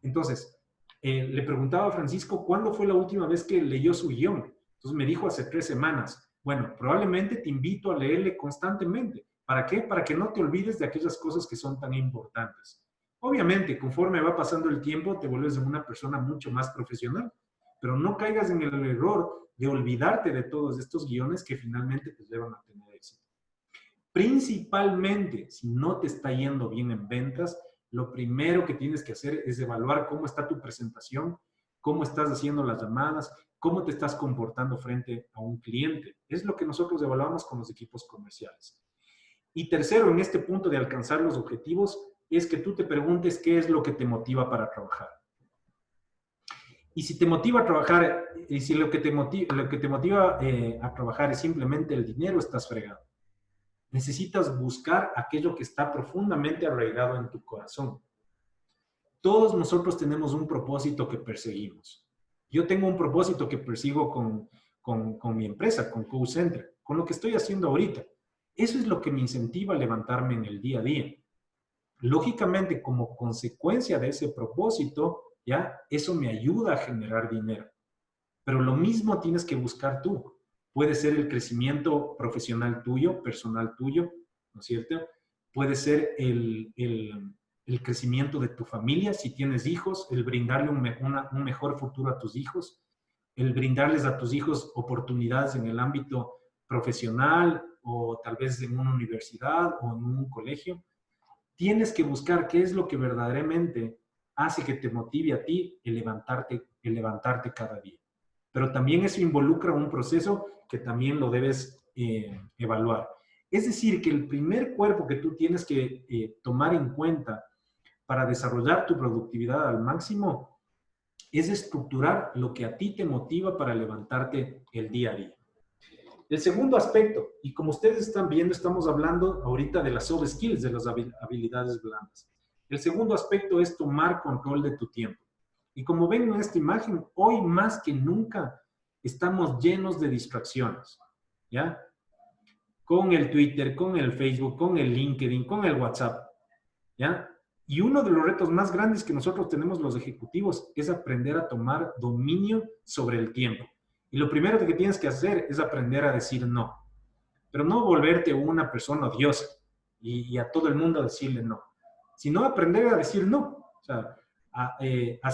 Entonces, le preguntaba a Francisco, ¿cuándo fue la última vez que leyó su guión? Entonces me dijo hace 3 semanas. Bueno, probablemente te invito a leerle constantemente. ¿Para qué? Para que no te olvides de aquellas cosas que son tan importantes. Obviamente, conforme va pasando el tiempo, te vuelves una persona mucho más profesional, pero no caigas en el error de olvidarte de todos estos guiones que finalmente te llevan a tener éxito. Principalmente, si no te está yendo bien en ventas, lo primero que tienes que hacer es evaluar cómo está tu presentación, cómo estás haciendo las llamadas, cómo te estás comportando frente a un cliente. Es lo que nosotros evaluamos con los equipos comerciales. Y tercero, en este punto de alcanzar los objetivos, es que tú te preguntes qué es lo que te motiva para trabajar. Y si te motiva a trabajar, y si lo que te motiva a trabajar es simplemente el dinero, estás fregado. Necesitas buscar aquello que está profundamente arraigado en tu corazón. Todos nosotros tenemos un propósito que perseguimos. Yo tengo un propósito que persigo con mi empresa, con CoCenter, con lo que estoy haciendo ahorita. Eso es lo que me incentiva a levantarme en el día a día. Lógicamente, como consecuencia de ese propósito, ¿ya? Eso me ayuda a generar dinero. Pero lo mismo tienes que buscar tú. Puede ser el crecimiento profesional tuyo, personal tuyo, ¿no es cierto? Puede ser el crecimiento de tu familia, si tienes hijos, el brindarle un mejor futuro a tus hijos, el brindarles a tus hijos oportunidades en el ámbito profesional o tal vez en una universidad o en un colegio. Tienes que buscar qué es lo que verdaderamente hace que te motive a ti el levantarte cada día. Pero también eso involucra un proceso que también lo debes evaluar. Es decir, que el primer cuerpo que tú tienes que tomar en cuenta para desarrollar tu productividad al máximo es estructurar lo que a ti te motiva para levantarte el día a día. El segundo aspecto, y como ustedes están viendo, estamos hablando ahorita de las soft skills, de las habilidades blandas. El segundo aspecto es tomar control de tu tiempo. Y como ven en esta imagen, hoy más que nunca estamos llenos de distracciones, ¿ya? Con el Twitter, con el Facebook, con el LinkedIn, con el WhatsApp, ¿ya? Y uno de los retos más grandes que nosotros tenemos los ejecutivos es aprender a tomar dominio sobre el tiempo. Y lo primero que tienes que hacer es aprender a decir no. Pero no volverte una persona odiosa y a todo el mundo decirle no, sino aprender a decir no. O sea,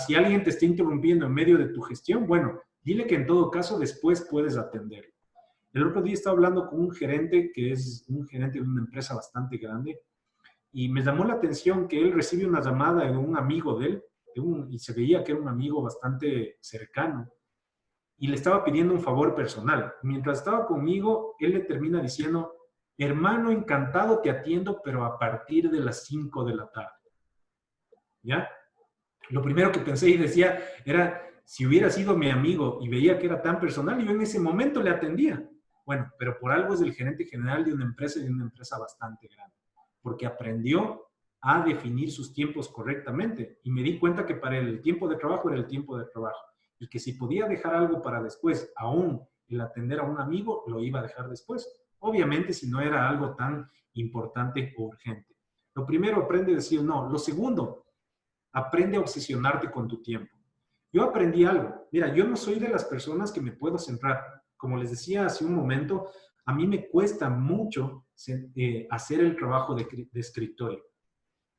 si alguien te está interrumpiendo en medio de tu gestión, bueno, dile que en todo caso después puedes atenderlo. El otro día estaba hablando con un gerente que es un gerente de una empresa bastante grande y me llamó la atención que él recibe una llamada de un amigo de él y se veía que era un amigo bastante cercano y le estaba pidiendo un favor personal. Mientras estaba conmigo, él le termina diciendo, hermano, encantado te atiendo, pero a partir de las 5 de la tarde. ¿Ya? Lo primero que pensé y decía era, si hubiera sido mi amigo y veía que era tan personal, yo en ese momento le atendía. Bueno, pero por algo es el gerente general de una empresa y de una empresa bastante grande, porque aprendió a definir sus tiempos correctamente y me di cuenta que para el tiempo de trabajo era el tiempo de trabajo y que si podía dejar algo para después, aún el atender a un amigo, lo iba a dejar después. Obviamente si no era algo tan importante o urgente. Lo primero, aprende a decir no. Lo segundo, aprende a obsesionarte con tu tiempo. Yo aprendí algo. Mira, yo no soy de las personas que me puedo centrar. Como les decía hace un momento, a mí me cuesta mucho hacer el trabajo de escritorio.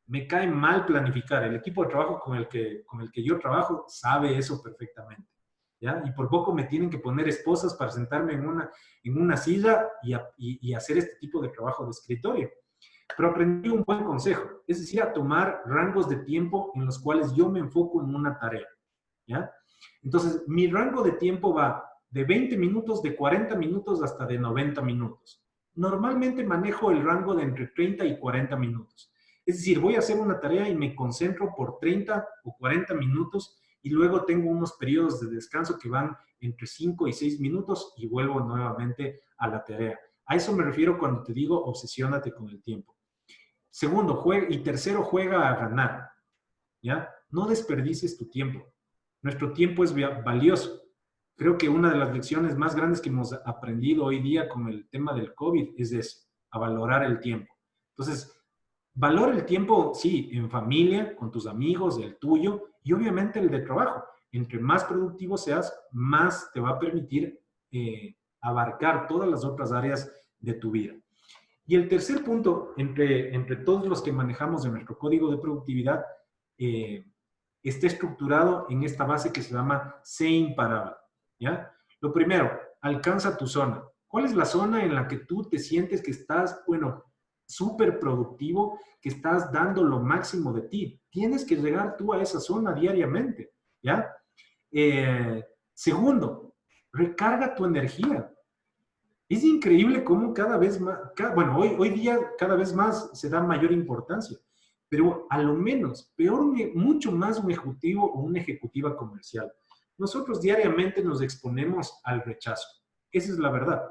me cae mal planificar. El equipo de trabajo con el que yo trabajo sabe eso perfectamente, ¿ya? Y por poco me tienen que poner esposas para sentarme en una silla y hacer este tipo de trabajo de escritorio. Pero aprendí un buen consejo, es decir, a tomar rangos de tiempo en los cuales yo me enfoco en una tarea, ¿ya? Entonces, mi rango de tiempo va de 20 minutos, de 40 minutos hasta de 90 minutos. Normalmente manejo el rango de entre 30 y 40 minutos. Es decir, voy a hacer una tarea y me concentro por 30 o 40 minutos y luego tengo unos periodos de descanso que van entre 5 y 6 minutos y vuelvo nuevamente a la tarea. A eso me refiero cuando te digo obsesiónate con el tiempo. Segundo, tercero, juega a ganar, ¿ya? No desperdicies tu tiempo. Nuestro tiempo es valioso. Creo que una de las lecciones más grandes que hemos aprendido hoy día con el tema del COVID es eso, a valorar el tiempo. Entonces, valora el tiempo, sí, en familia, con tus amigos, el tuyo y obviamente el de trabajo. Entre más productivo seas, más te va a permitir abarcar todas las otras áreas de tu vida. Y el tercer punto, entre todos los que manejamos de nuestro código de productividad, está estructurado en esta base que se llama sé imparable, ¿ya? Lo primero, alcanza tu zona. ¿Cuál es la zona en la que tú te sientes que estás, bueno, súper productivo, que estás dando lo máximo de ti? Tienes que llegar tú a esa zona diariamente, ¿ya? Segundo, recarga tu energía. Es increíble cómo cada vez más, bueno, hoy día cada vez más se da mayor importancia, pero a lo menos, mucho más un ejecutivo o una ejecutiva comercial. Nosotros diariamente nos exponemos al rechazo. Esa es la verdad.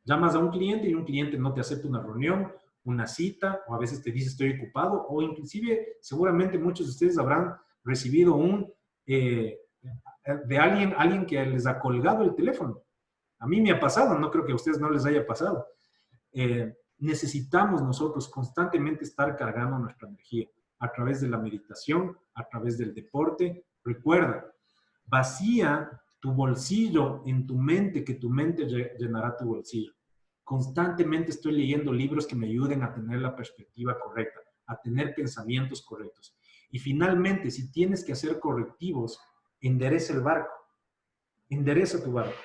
Llamas a un cliente y un cliente no te acepta una reunión, una cita, o a veces te dice estoy ocupado, o inclusive seguramente muchos de ustedes habrán recibido de alguien que les ha colgado el teléfono. A mí me ha pasado, no creo que a ustedes no les haya pasado. Necesitamos nosotros constantemente estar cargando nuestra energía a través de la meditación, a través del deporte. Recuerda, vacía tu bolsillo en tu mente, que tu mente llenará tu bolsillo. Constantemente estoy leyendo libros que me ayuden a tener la perspectiva correcta, a tener pensamientos correctos. Y finalmente, si tienes que hacer correctivos, endereza el barco. Endereza tu barco.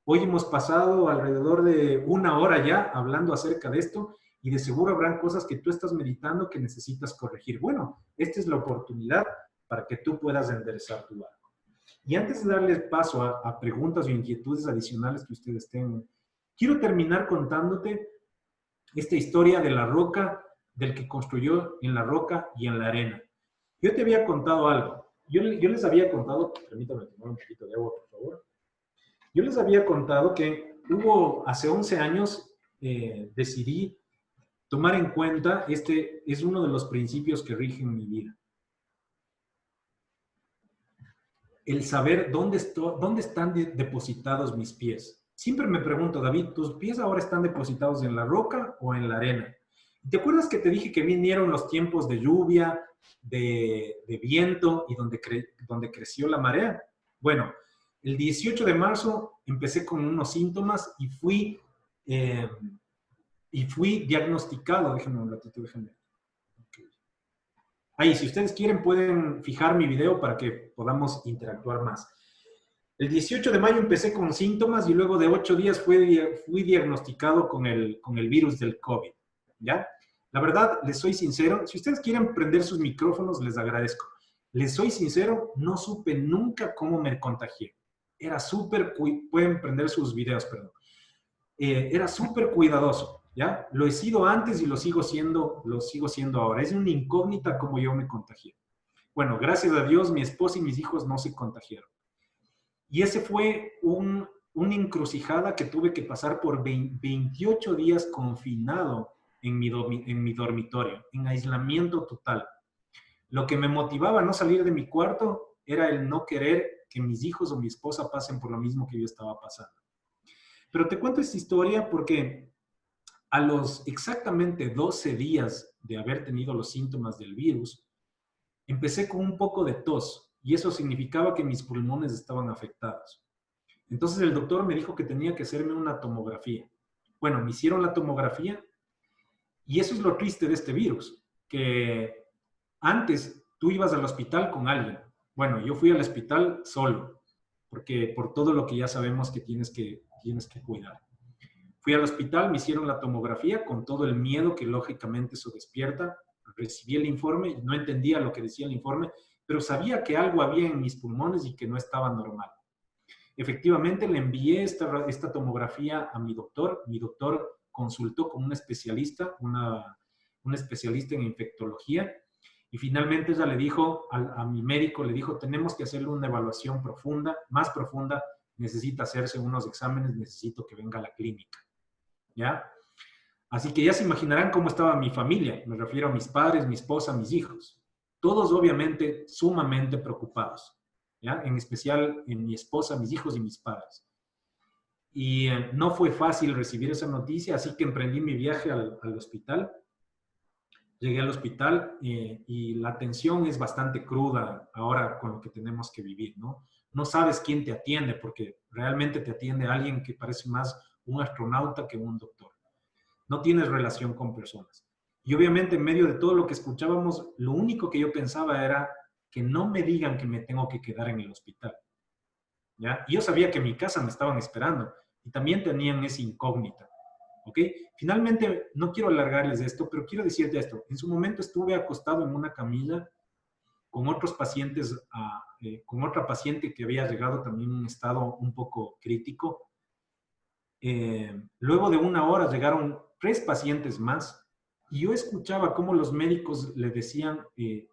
Hoy hemos pasado alrededor de 1 hora ya hablando acerca de esto y de seguro habrán cosas que tú estás meditando que necesitas corregir. Bueno, esta es la oportunidad para que tú puedas enderezar tu barco. Y antes de darles paso a preguntas o inquietudes adicionales que ustedes tengan, quiero terminar contándote esta historia de la roca, del que construyó en la roca y en la arena. Yo te había contado algo. Yo les había contado, permítame tomar un poquito de agua, por favor. Yo les había contado que hace 11 años, decidí tomar en cuenta, este es uno de los principios que rigen mi vida. El saber dónde están depositados mis pies. Siempre me pregunto, David, ¿tus pies ahora están depositados en la roca o en la arena? ¿Te acuerdas que te dije que vinieron los tiempos de lluvia, de viento y donde creció la marea? Bueno, el 18 de marzo empecé con unos síntomas y fui diagnosticado. Déjenme un ratito, déjenme. Okay. Ahí, si ustedes quieren, pueden fijar mi video para que podamos interactuar más. El 18 de mayo empecé con síntomas y luego de 8 días fui diagnosticado con el virus del COVID, ¿ya? La verdad, les soy sincero, si ustedes quieren prender sus micrófonos, les agradezco. Les soy sincero, no supe nunca cómo me contagié. Era pueden prender sus videos, perdón. Era súper cuidadoso, ¿ya? Lo he sido antes y lo sigo siendo ahora. Es una incógnita cómo yo me contagié. Bueno, gracias a Dios, mi esposa y mis hijos no se contagiaron. Y ese fue una encrucijada que tuve que pasar por 28 días confinado en mi dormitorio, en aislamiento total. Lo que me motivaba a no salir de mi cuarto era el no querer que mis hijos o mi esposa pasen por lo mismo que yo estaba pasando. Pero te cuento esta historia porque a los exactamente 12 días de haber tenido los síntomas del virus, empecé con un poco de tos y eso significaba que mis pulmones estaban afectados. Entonces el doctor me dijo que tenía que hacerme una tomografía. Bueno, me hicieron la tomografía y eso es lo triste de este virus, que antes tú ibas al hospital con alguien. Bueno, yo fui al hospital solo, porque por todo lo que ya sabemos que tienes que cuidar. Fui al hospital, me hicieron la tomografía con todo el miedo que lógicamente eso despierta. Recibí el informe, no entendía lo que decía el informe, pero sabía que algo había en mis pulmones y que no estaba normal. Efectivamente, le envié esta tomografía a mi doctor. Mi doctor consultó con un especialista, una especialista en infectología, y finalmente ella le dijo a mi médico, le dijo, tenemos que hacerle una evaluación profunda, más profunda, necesita hacerse unos exámenes, necesito que venga a la clínica. ¿Ya? Así que ya se imaginarán cómo estaba mi familia, me refiero a mis padres, mi esposa, mis hijos. Todos obviamente sumamente preocupados, ¿ya? En especial en mi esposa, mis hijos y mis padres. Y no fue fácil recibir esa noticia, así que emprendí mi viaje al hospital. Llegué al hospital y la atención es bastante cruda ahora con lo que tenemos que vivir, ¿no? No sabes quién te atiende porque realmente te atiende alguien que parece más un astronauta que un doctor. No tienes relación con personas. Y obviamente en medio de todo lo que escuchábamos, lo único que yo pensaba era que no me digan que me tengo que quedar en el hospital. ¿Ya? Y yo sabía que en mi casa me estaban esperando y también tenían esa incógnita. ¿Ok? Finalmente, no quiero alargarles esto, pero quiero decirte esto. En su momento estuve acostado en una camilla con otros pacientes, con otra paciente que había llegado también en un estado un poco crítico. Luego de una hora llegaron 3 pacientes más y yo escuchaba cómo los médicos le decían,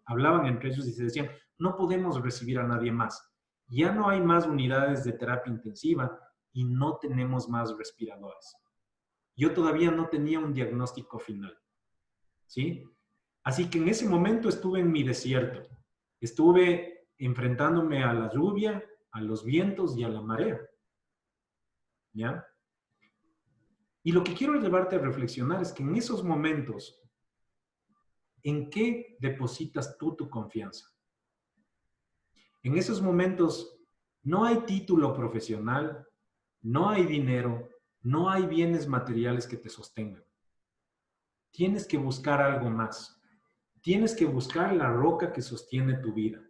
hablaban entre ellos y se decían, no podemos recibir a nadie más. Ya no hay más unidades de terapia intensiva y no tenemos más respiradores. Yo todavía no tenía un diagnóstico final, ¿sí? Así que en ese momento estuve en mi desierto. Estuve enfrentándome a la lluvia, a los vientos y a la marea, ¿ya? Y lo que quiero llevarte a reflexionar es que en esos momentos, ¿en qué depositas tú tu confianza? En esos momentos no hay título profesional, no hay dinero, no hay bienes materiales que te sostengan. Tienes que buscar algo más. Tienes que buscar la roca que sostiene tu vida.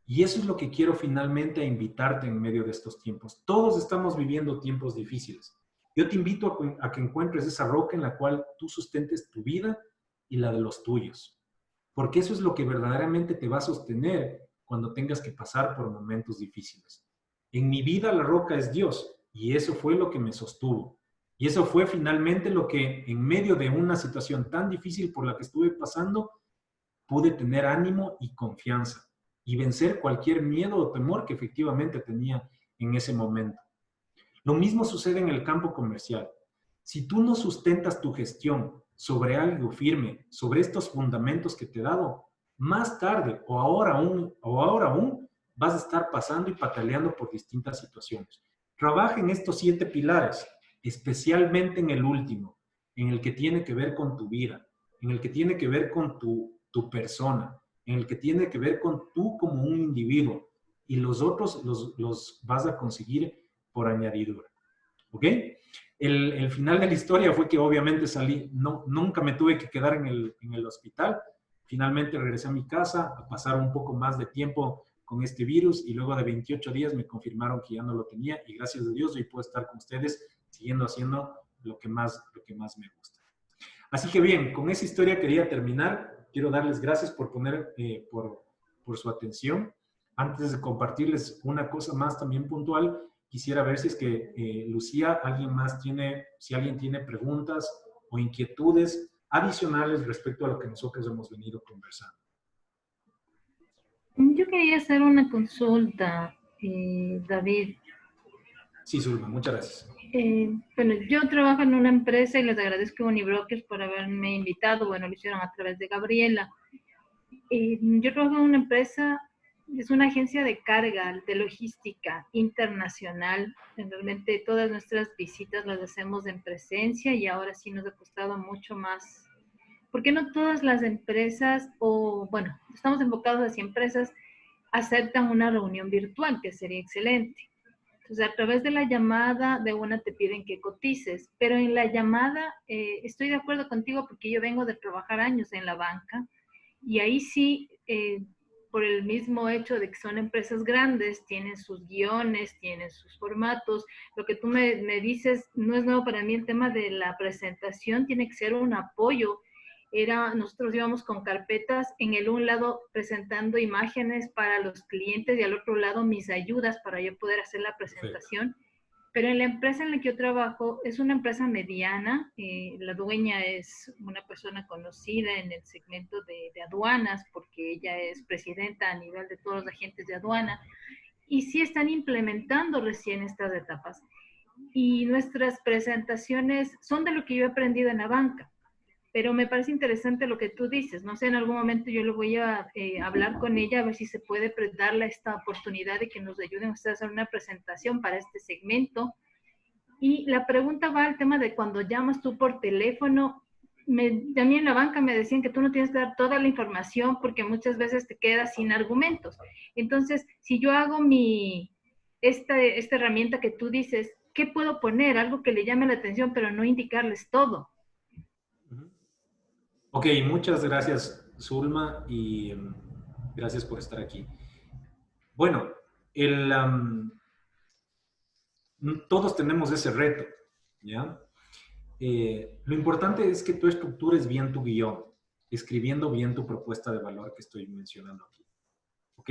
Y eso es lo que quiero finalmente a invitarte en medio de estos tiempos. Todos estamos viviendo tiempos difíciles. Yo te invito a que encuentres esa roca en la cual tú sustentes tu vida y la de los tuyos. Porque eso es lo que verdaderamente te va a sostener cuando tengas que pasar por momentos difíciles. En mi vida la roca es Dios y eso fue lo que me sostuvo. Y eso fue finalmente lo que en medio de una situación tan difícil por la que estuve pasando, pude tener ánimo y confianza y vencer cualquier miedo o temor que efectivamente tenía en ese momento. Lo mismo sucede en el campo comercial. Si tú no sustentas tu gestión sobre algo firme, sobre estos fundamentos que te he dado, más tarde o ahora aún vas a estar pasando y pataleando por distintas situaciones. Trabaja en estos 7 pilares, especialmente en el último, en el que tiene que ver con tu vida, en el que tiene que ver con tu persona, en el que tiene que ver con tú como un individuo, y los otros los vas a conseguir por añadidura. ¿Ok? El final de la historia fue que obviamente salí, nunca me tuve que quedar en el hospital. Finalmente regresé a mi casa a pasar un poco más de tiempo con este virus y luego de 28 días me confirmaron que ya no lo tenía y gracias a Dios hoy puedo estar con ustedes siguiendo haciendo lo que más me gusta. Así que bien, con esa historia quería terminar. Quiero darles gracias por por su atención. Antes de compartirles una cosa más también puntual, quisiera ver si es que Lucía, si alguien tiene preguntas o inquietudes adicionales respecto a lo que nosotros hemos venido conversando. Yo quería hacer una consulta, David. Sí, Zulma, muchas gracias. Bueno, yo trabajo en una empresa y les agradezco a Unibrokers por haberme invitado. Bueno, lo hicieron a través de Gabriela. Yo trabajo en una empresa, es una agencia de carga, de logística internacional. Realmente todas nuestras visitas las hacemos en presencia y ahora sí nos ha costado mucho más. Porque no todas las empresas, bueno, estamos enfocados hacia empresas, aceptan una reunión virtual, que sería excelente. Entonces, a través de la llamada, de una te piden que cotices, pero en la llamada estoy de acuerdo contigo porque yo vengo de trabajar años en la banca y ahí sí, por el mismo hecho de que son empresas grandes, tienen sus guiones, tienen sus formatos. Lo que tú me dices no es nuevo para mí, el tema de la presentación tiene que ser un apoyo. Nosotros íbamos con carpetas, en el un lado presentando imágenes para los clientes y al otro lado mis ayudas para yo poder hacer la presentación. Pero en la empresa en la que yo trabajo es una empresa mediana, la dueña es una persona conocida en el segmento de aduanas porque ella es presidenta a nivel de todos los agentes de aduana y sí están implementando recién estas etapas. Y nuestras presentaciones son de lo que yo he aprendido en la banca. Pero me parece interesante lo que tú dices. No sé, en algún momento yo le voy a hablar con ella a ver si se puede darle esta oportunidad de que nos ayuden ustedes a hacer una presentación para este segmento. Y la pregunta va al tema de cuando llamas tú por teléfono. A mí en la banca me decían que tú no tienes que dar toda la información porque muchas veces te quedas sin argumentos. Entonces, si yo hago esta herramienta que tú dices, ¿qué puedo poner? Algo que le llame la atención, pero no indicarles todo. Ok, muchas gracias, Zulma, y gracias por estar aquí. Bueno, todos tenemos ese reto, ¿ya? Lo importante es que tú estructures bien tu guión, escribiendo bien tu propuesta de valor que estoy mencionando aquí, ¿ok?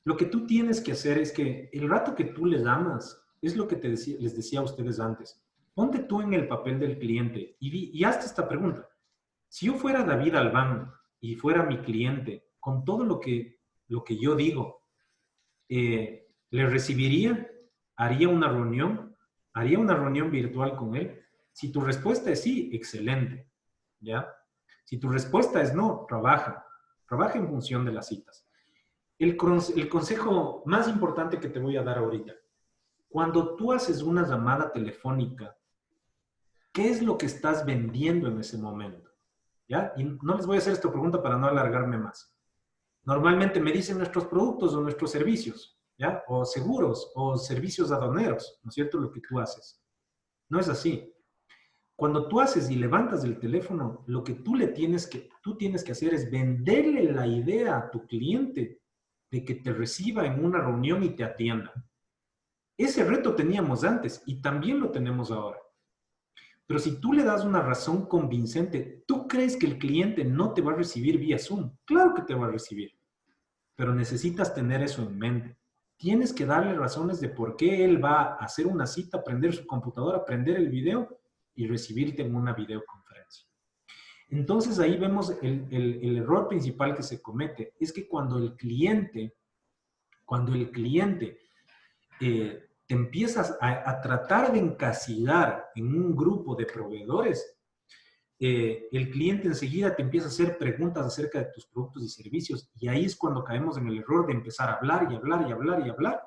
Lo que tú tienes que hacer es que el rato que tú les llamas, es lo que les decía a ustedes antes, ponte tú en el papel del cliente y hazte esta pregunta. Si yo fuera David Albán y fuera mi cliente, con todo lo que yo digo, ¿le recibiría? ¿Haría una reunión? ¿Haría una reunión virtual con él? Si tu respuesta es sí, excelente, ¿ya? Si tu respuesta es no, trabaja en función de las citas. El consejo más importante que te voy a dar ahorita, cuando tú haces una llamada telefónica, ¿qué es lo que estás vendiendo en ese momento? ¿Ya? Y no les voy a hacer esta pregunta para no alargarme más. Normalmente me dicen nuestros productos o nuestros servicios, ¿ya? O seguros o servicios aduaneros, ¿no es cierto? Lo que tú haces. No es así. Cuando tú haces y levantas el teléfono, lo que tú tienes que hacer es venderle la idea a tu cliente de que te reciba en una reunión y te atienda. Ese reto teníamos antes y también lo tenemos ahora. Pero si tú le das una razón convincente, ¿tú crees que el cliente no te va a recibir vía Zoom? Claro que te va a recibir, pero necesitas tener eso en mente. Tienes que darle razones de por qué él va a hacer una cita, prender su computadora, prender el video y recibirte en una videoconferencia. Entonces ahí vemos el error principal que se comete, es que cuando el cliente te empiezas a tratar de encasillar en un grupo de proveedores, el cliente enseguida te empieza a hacer preguntas acerca de tus productos y servicios y ahí es cuando caemos en el error de empezar a hablar y hablar y hablar y hablar,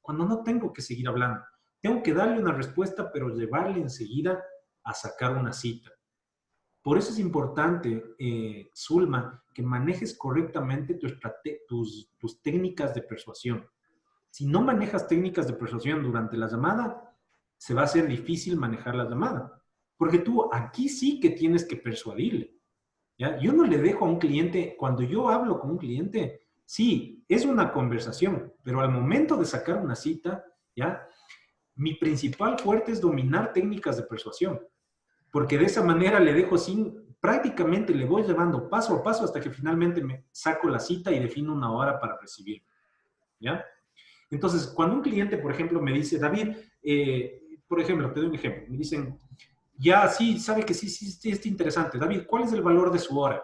cuando no tengo que seguir hablando. Tengo que darle una respuesta, pero llevarle enseguida a sacar una cita. Por eso es importante, Zulma, que manejes correctamente tus técnicas de persuasión. Si no manejas técnicas de persuasión durante la llamada, se va a hacer difícil manejar la llamada. Porque tú aquí sí que tienes que persuadirle, ¿ya? Yo no le dejo a un cliente, cuando yo hablo con un cliente, sí, es una conversación, pero al momento de sacar una cita, ¿ya? Mi principal fuerte es dominar técnicas de persuasión. Porque de esa manera le dejo prácticamente le voy llevando paso a paso hasta que finalmente me saco la cita y defino una hora para recibirme, ¿ya? Entonces, cuando un cliente, por ejemplo, me dice, David, por ejemplo, te doy un ejemplo, me dicen, ya, sí, sabe que sí, está interesante. David, ¿cuál es el valor de su hora?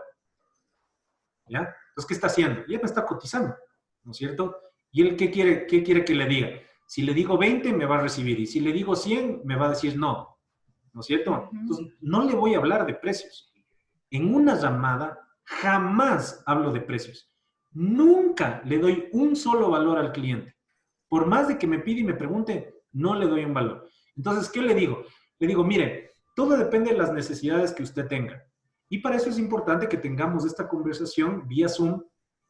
¿Ya? Entonces, ¿qué está haciendo? Ya me está cotizando, ¿no es cierto? ¿Y él qué quiere que le diga? Si le digo 20, me va a recibir, y si le digo 100, me va a decir no, ¿no es cierto? Entonces, no le voy a hablar de precios. En una llamada, jamás hablo de precios. Nunca le doy un solo valor al cliente. Por más de que me pide y me pregunte, no le doy un valor. Entonces, ¿qué le digo? Le digo, mire, todo depende de las necesidades que usted tenga. Y para eso es importante que tengamos esta conversación vía Zoom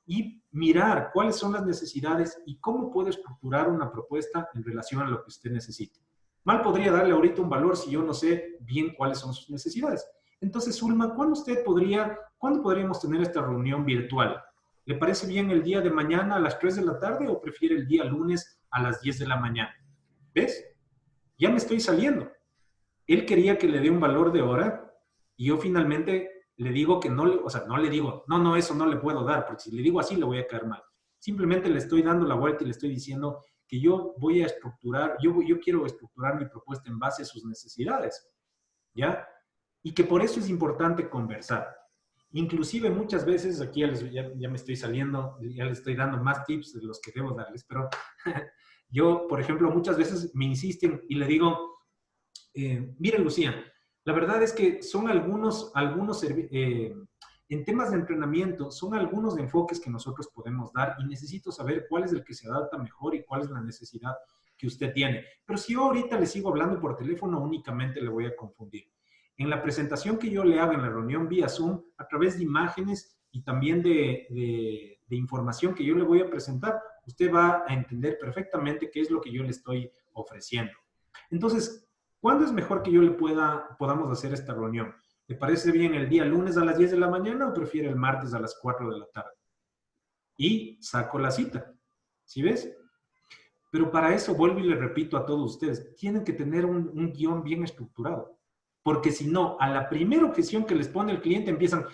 y mirar cuáles son las necesidades y cómo puedo estructurar una propuesta en relación a lo que usted necesite. Mal podría darle ahorita un valor si yo no sé bien cuáles son sus necesidades. Entonces, Zulma, ¿cuándo podríamos tener esta reunión virtual? ¿Le parece bien el día de mañana a las 3 de la tarde o prefiere el día lunes a las 10 de la mañana? ¿Ves? Ya me estoy saliendo. Él quería que le dé un valor de hora y yo finalmente le digo que no, o sea, no le digo, no, eso no le puedo dar, porque si le digo así le voy a caer mal. Simplemente le estoy dando la vuelta y le estoy diciendo que yo voy a estructurar, yo quiero estructurar mi propuesta en base a sus necesidades, ¿ya? Y que por eso es importante conversar. Inclusive muchas veces, aquí ya me estoy saliendo, ya les estoy dando más tips de los que debo darles, pero yo, por ejemplo, muchas veces me insisten y le digo, miren, Lucía, la verdad es que son en temas de entrenamiento, son algunos enfoques que nosotros podemos dar y necesito saber cuál es el que se adapta mejor y cuál es la necesidad que usted tiene. Pero si yo ahorita le sigo hablando por teléfono, únicamente le voy a confundir. En la presentación que yo le haga en la reunión vía Zoom, a través de imágenes y también de información que yo le voy a presentar, usted va a entender perfectamente qué es lo que yo le estoy ofreciendo. Entonces, ¿cuándo es mejor que podamos hacer esta reunión? ¿Le parece bien el día lunes a las 10 de la mañana o prefiere el martes a las 4 de la tarde? Y saco la cita. ¿Sí ves? Pero para eso, vuelvo y le repito a todos ustedes, tienen que tener un guión bien estructurado. Porque si no, a la primera objeción que les pone el cliente empiezan,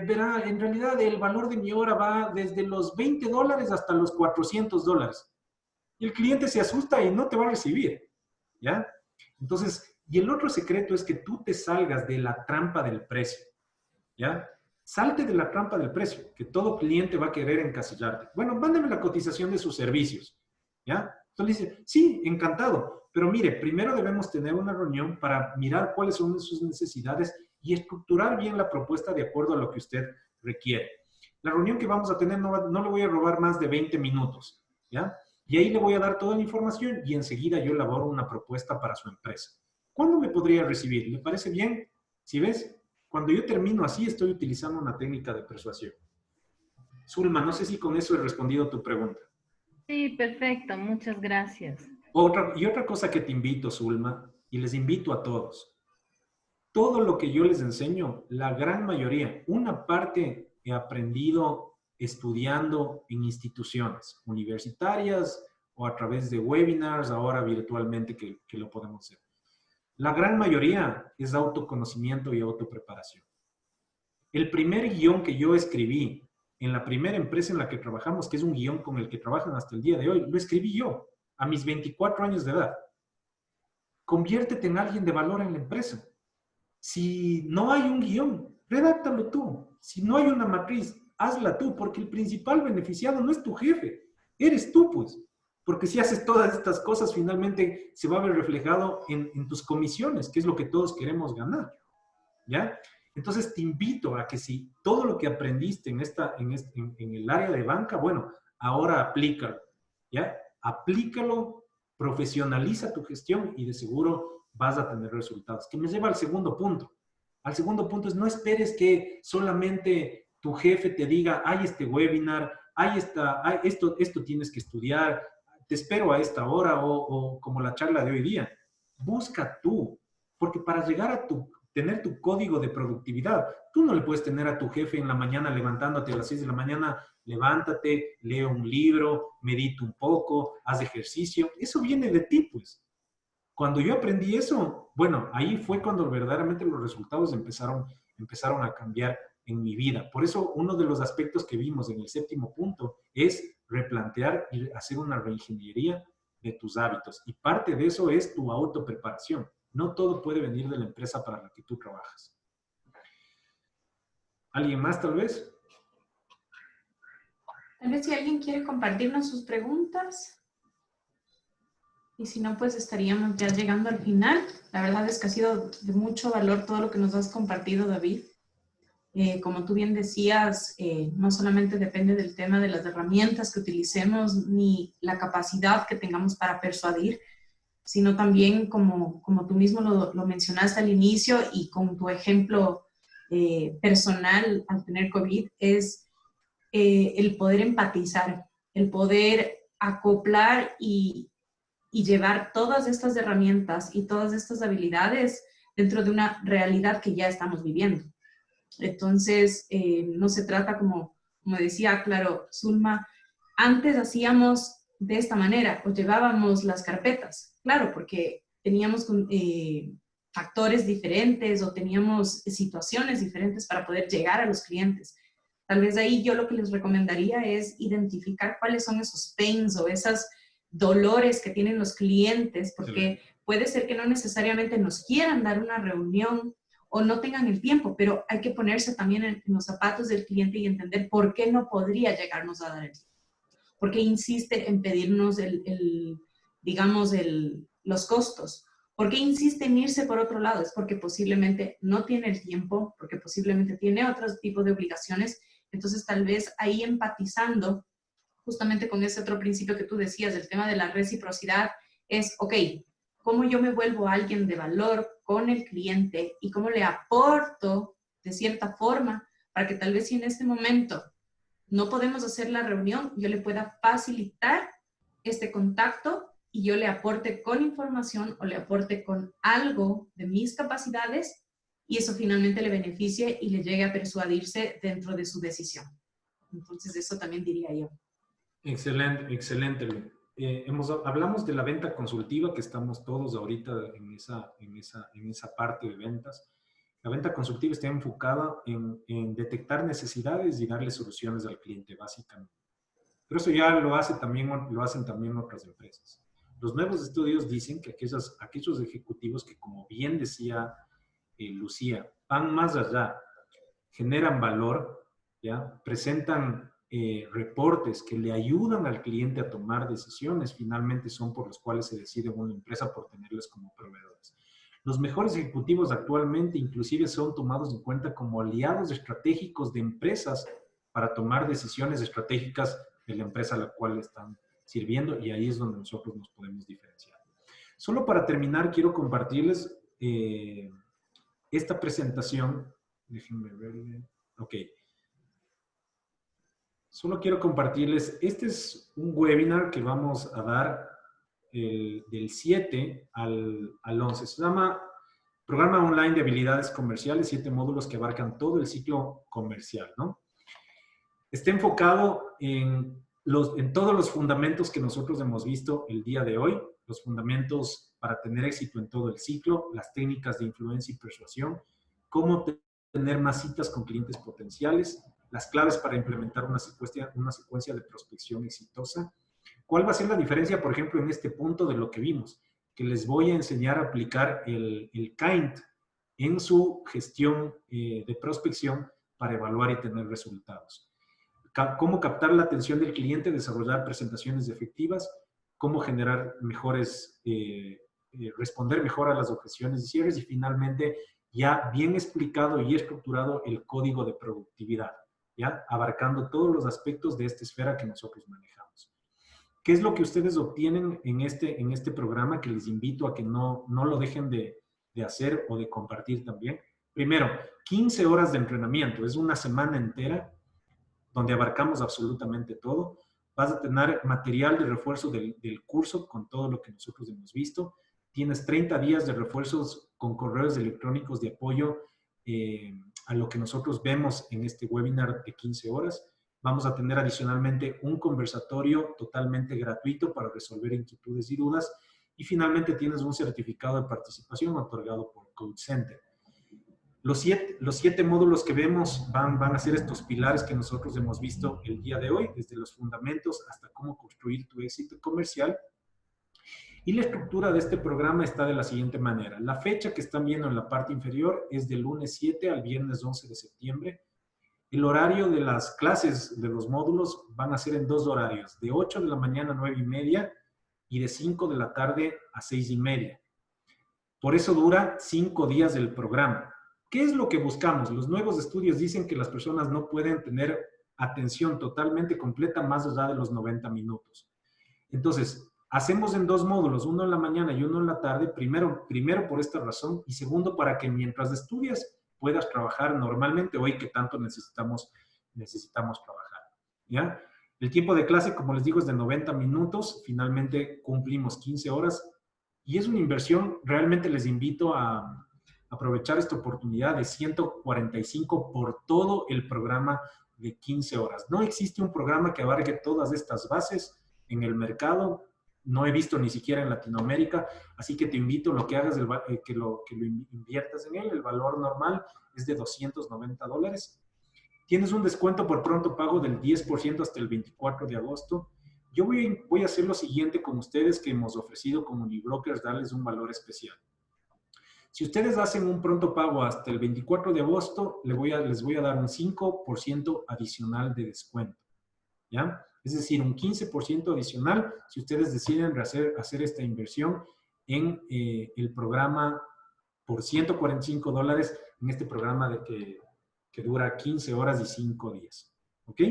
verá, en realidad el valor de mi hora va desde los $20 hasta los $400. Y el cliente se asusta y no te va a recibir, ¿ya? Entonces, y el otro secreto es que tú te salgas de la trampa del precio, ¿ya? Salte de la trampa del precio, que todo cliente va a querer encasillarte. Bueno, mándame la cotización de sus servicios, ¿ya? Entonces dice, sí, encantado. Pero mire, primero debemos tener una reunión para mirar cuáles son sus necesidades y estructurar bien la propuesta de acuerdo a lo que usted requiere. La reunión que vamos a tener no le voy a robar más de 20 minutos, ¿ya? Y ahí le voy a dar toda la información y enseguida yo elaboro una propuesta para su empresa. ¿Cuándo me podría recibir? ¿Le parece bien? Si ves, cuando yo termino así, estoy utilizando una técnica de persuasión. Zulma, no sé si con eso he respondido a tu pregunta. Sí, perfecto. Muchas gracias. Otra cosa que te invito, Zulma, y les invito a todos. Todo lo que yo les enseño, la gran mayoría, una parte he aprendido estudiando en instituciones universitarias o a través de webinars, ahora virtualmente que lo podemos hacer. La gran mayoría es autoconocimiento y autopreparación. El primer guión que yo escribí en la primera empresa en la que trabajamos, que es un guión con el que trabajan hasta el día de hoy, lo escribí yo a mis 24 años de edad. Conviértete en alguien de valor en la empresa. Si no hay un guión, redáctalo tú. Si no hay una matriz, hazla tú, porque el principal beneficiado no es tu jefe, eres tú, pues. Porque si haces todas estas cosas, finalmente se va a ver reflejado en tus comisiones, que es lo que todos queremos ganar, ¿ya? Entonces te invito a que si todo lo que aprendiste en el área de banca, bueno, ahora aplícalo, ¿ya? Aplícalo, profesionaliza tu gestión y de seguro vas a tener resultados. Que me lleva al segundo punto. Al segundo punto es no esperes que solamente tu jefe te diga, hay este webinar, esto tienes que estudiar, te espero a esta hora o como la charla de hoy día. Busca tú, porque para llegar a tener tu código de productividad, tú no le puedes tener a tu jefe en la mañana levantándote a las 6 de la mañana, levántate, lee un libro, medita un poco, haz ejercicio. Eso viene de ti, pues. Cuando yo aprendí eso, bueno, ahí fue cuando verdaderamente los resultados empezaron a cambiar en mi vida. Por eso, uno de los aspectos que vimos en el 7º punto es replantear y hacer una reingeniería de tus hábitos. Y parte de eso es tu autopreparación. No todo puede venir de la empresa para la que tú trabajas. ¿Alguien más, tal vez? Tal vez si alguien quiere compartirnos sus preguntas. Y si no, pues estaríamos ya llegando al final. La verdad es que ha sido de mucho valor todo lo que nos has compartido, David. Como tú bien decías, no solamente depende del tema de las herramientas que utilicemos ni la capacidad que tengamos para persuadir, sino también, como tú mismo lo mencionaste al inicio y con tu ejemplo personal al tener COVID es el poder empatizar, el poder acoplar y llevar todas estas herramientas y todas estas habilidades dentro de una realidad que ya estamos viviendo. Entonces, no se trata como decía, claro, Zulma, antes hacíamos de esta manera, o llevábamos las carpetas, claro, porque teníamos factores diferentes o teníamos situaciones diferentes para poder llegar a los clientes. Tal vez ahí yo lo que les recomendaría es identificar cuáles son esos pains o esos dolores que tienen los clientes, porque puede ser que no necesariamente nos quieran dar una reunión o no tengan el tiempo, pero hay que ponerse también en los zapatos del cliente y entender por qué no podría llegarnos a dar el tiempo. ¿Por qué insiste en pedirnos los costos? ¿Por qué insiste en irse por otro lado? Es porque posiblemente no tiene el tiempo, porque posiblemente tiene otro tipo de obligaciones. Entonces, tal vez ahí empatizando justamente con ese otro principio que tú decías, el tema de la reciprocidad, es, ok, ¿cómo yo me vuelvo alguien de valor con el cliente y cómo le aporto de cierta forma para que tal vez si en este momento no podemos hacer la reunión, yo le pueda facilitar este contacto y yo le aporte con información o le aporte con algo de mis capacidades y eso finalmente le beneficie y le llegue a persuadirse dentro de su decisión. Entonces, eso también diría yo. Excelente, excelente. Hablamos de la venta consultiva, que estamos todos ahorita en esa parte de ventas. La venta consultiva está enfocada en detectar necesidades y darle soluciones al cliente, básicamente. Pero eso ya lo hacen también otras empresas. Los nuevos estudios dicen que aquellos ejecutivos que, como bien decía Lucía, van más allá, generan valor, ¿ya? Presentan reportes que le ayudan al cliente a tomar decisiones, finalmente son por los cuales se decide una empresa por tenerles como proveedores. Los mejores ejecutivos actualmente inclusive son tomados en cuenta como aliados estratégicos de empresas para tomar decisiones estratégicas de la empresa a la cual están sirviendo, y ahí es donde nosotros nos podemos diferenciar. Solo para terminar, quiero compartirles esta presentación. Déjenme verle. Ok. Solo quiero compartirles, este es un webinar que vamos a dar del 7 al 11. Se llama Programa Online de Habilidades Comerciales, 7 módulos que abarcan todo el ciclo comercial, ¿no? Está enfocado en todos los fundamentos que nosotros hemos visto el día de hoy, los fundamentos para tener éxito en todo el ciclo, las técnicas de influencia y persuasión, cómo tener más citas con clientes potenciales, las claves para implementar una secuencia de prospección exitosa. ¿Cuál va a ser la diferencia, por ejemplo, en este punto de lo que vimos? Que les voy a enseñar a aplicar el KIND en su gestión de prospección para evaluar y tener resultados. Cómo captar la atención del cliente, desarrollar presentaciones efectivas, cómo generar responder mejor a las objeciones y cierres, y finalmente ya bien explicado y estructurado el código de productividad, ¿ya? Abarcando todos los aspectos de esta esfera que nosotros manejamos. ¿Qué es lo que ustedes obtienen en este programa, que les invito a que no lo dejen de hacer o de compartir también? Primero, 15 horas de entrenamiento, es una semana entera donde abarcamos absolutamente todo. Vas a tener material de refuerzo del curso con todo lo que nosotros hemos visto. Tienes 30 días de refuerzos con correos electrónicos de apoyo a lo que nosotros vemos en este webinar de 15 horas. Vamos a tener adicionalmente un conversatorio totalmente gratuito para resolver inquietudes y dudas. Y finalmente tienes un certificado de participación otorgado por Code Center. Los siete módulos que vemos van a ser estos pilares que nosotros hemos visto el día de hoy, desde los fundamentos hasta cómo construir tu éxito comercial. Y la estructura de este programa está de la siguiente manera. La fecha que están viendo en la parte inferior es del lunes 7 al viernes 11 de septiembre. El horario de las clases de los módulos van a ser en 2 horarios, de 8 de la mañana a 9:30 y de 5 de la tarde a 6:30. Por eso dura 5 días el programa. ¿Qué es lo que buscamos? Los nuevos estudios dicen que las personas no pueden tener atención totalmente completa más allá de los 90 minutos. Entonces, hacemos en 2 módulos, uno en la mañana y uno en la tarde, primero por esta razón, y segundo para que mientras estudias puedas trabajar normalmente hoy que tanto necesitamos trabajar, ¿ya? El tiempo de clase, como les digo, es de 90 minutos. Finalmente cumplimos 15 horas y es una inversión. Realmente les invito a aprovechar esta oportunidad de 145 por todo el programa de 15 horas. No existe un programa que abarque todas estas bases en el mercado. No he visto ni siquiera en Latinoamérica, así que te invito a lo que hagas, que lo inviertas en él. El valor normal es de $290. Tienes un descuento por pronto pago del 10% hasta el 24 de agosto. Yo voy a hacer lo siguiente con ustedes que hemos ofrecido como Unibrokers, darles un valor especial. Si ustedes hacen un pronto pago hasta el 24 de agosto, les voy a dar un 5% adicional de descuento, ¿ya? Es decir, un 15% adicional si ustedes deciden hacer esta inversión en el programa por $145 en este programa que dura 15 horas y 5 días, ¿ok?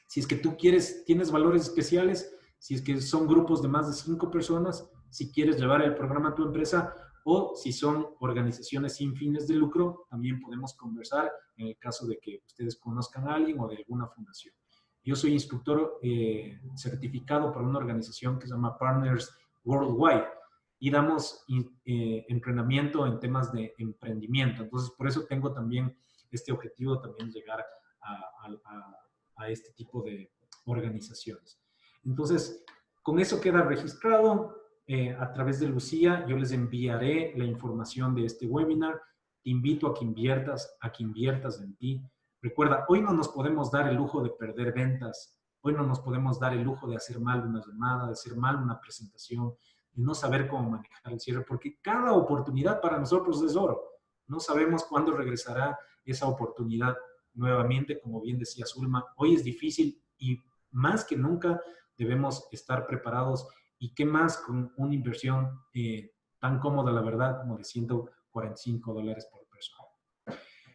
Si es que tú tienes valores especiales, si es que son grupos de más de 5 personas, si quieres llevar el programa a tu empresa, o si son organizaciones sin fines de lucro, también podemos conversar en el caso de que ustedes conozcan a alguien o de alguna fundación. Yo soy instructor certificado por una organización que se llama Partners Worldwide y damos entrenamiento en temas de emprendimiento. Entonces, por eso tengo también este objetivo, también llegar a este tipo de organizaciones. Entonces, con eso queda registrado. A través de Lucía, yo les enviaré la información de este webinar. Te invito a que inviertas en ti. Recuerda, hoy no nos podemos dar el lujo de perder ventas. Hoy no nos podemos dar el lujo de hacer mal una llamada, de hacer mal una presentación, de no saber cómo manejar el cierre, porque cada oportunidad para nosotros es oro. No sabemos cuándo regresará esa oportunidad nuevamente, como bien decía Zulma. Hoy es difícil y más que nunca debemos estar preparados. ¿Y qué más con una inversión tan cómoda, la verdad, como de $145 por persona?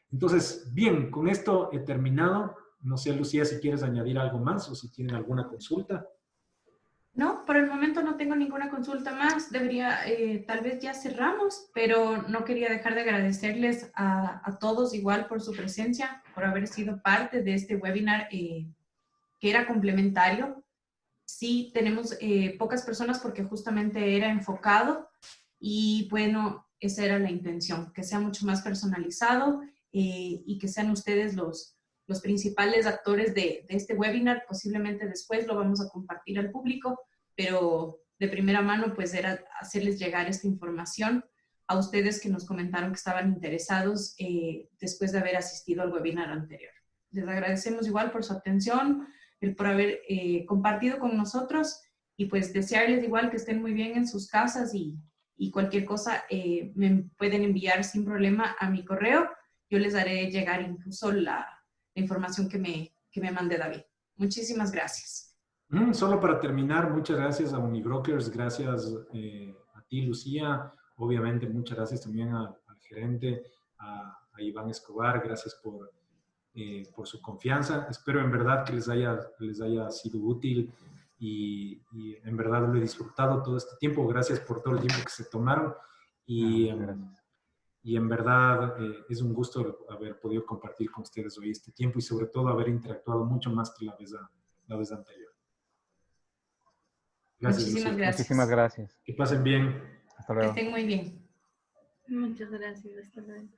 Entonces, bien, con esto he terminado. No sé, Lucía, si quieres añadir algo más o si tienen alguna consulta. No, por el momento no tengo ninguna consulta más. Tal vez ya cerramos, pero no quería dejar de agradecerles a todos igual por su presencia, por haber sido parte de este webinar que era complementario. Sí, tenemos pocas personas porque justamente era enfocado y bueno, esa era la intención, que sea mucho más personalizado y que sean ustedes los principales actores de este webinar. Posiblemente después lo vamos a compartir al público, pero de primera mano pues era hacerles llegar esta información a ustedes que nos comentaron que estaban interesados después de haber asistido al webinar anterior. Les agradecemos igual por su atención, por haber compartido con nosotros y pues desearles igual que estén muy bien en sus casas y cualquier cosa me pueden enviar sin problema a mi correo. Yo les haré llegar incluso la información que me mande David. Muchísimas gracias. Solo para terminar, muchas gracias a Unibrokers, gracias a ti, Lucía. Obviamente, muchas gracias también al gerente, a Iván Escobar, gracias por su confianza. Espero en verdad que les haya sido útil y en verdad lo he disfrutado todo este tiempo. Gracias por todo el tiempo que se tomaron y en verdad es un gusto haber podido compartir con ustedes hoy este tiempo y sobre todo haber interactuado mucho más que la vez anterior. Gracias, Muchísimas Lucía. gracias. Muchísimas gracias. Que pasen bien. Hasta Que luego. estén muy bien. Muchas gracias. Hasta luego.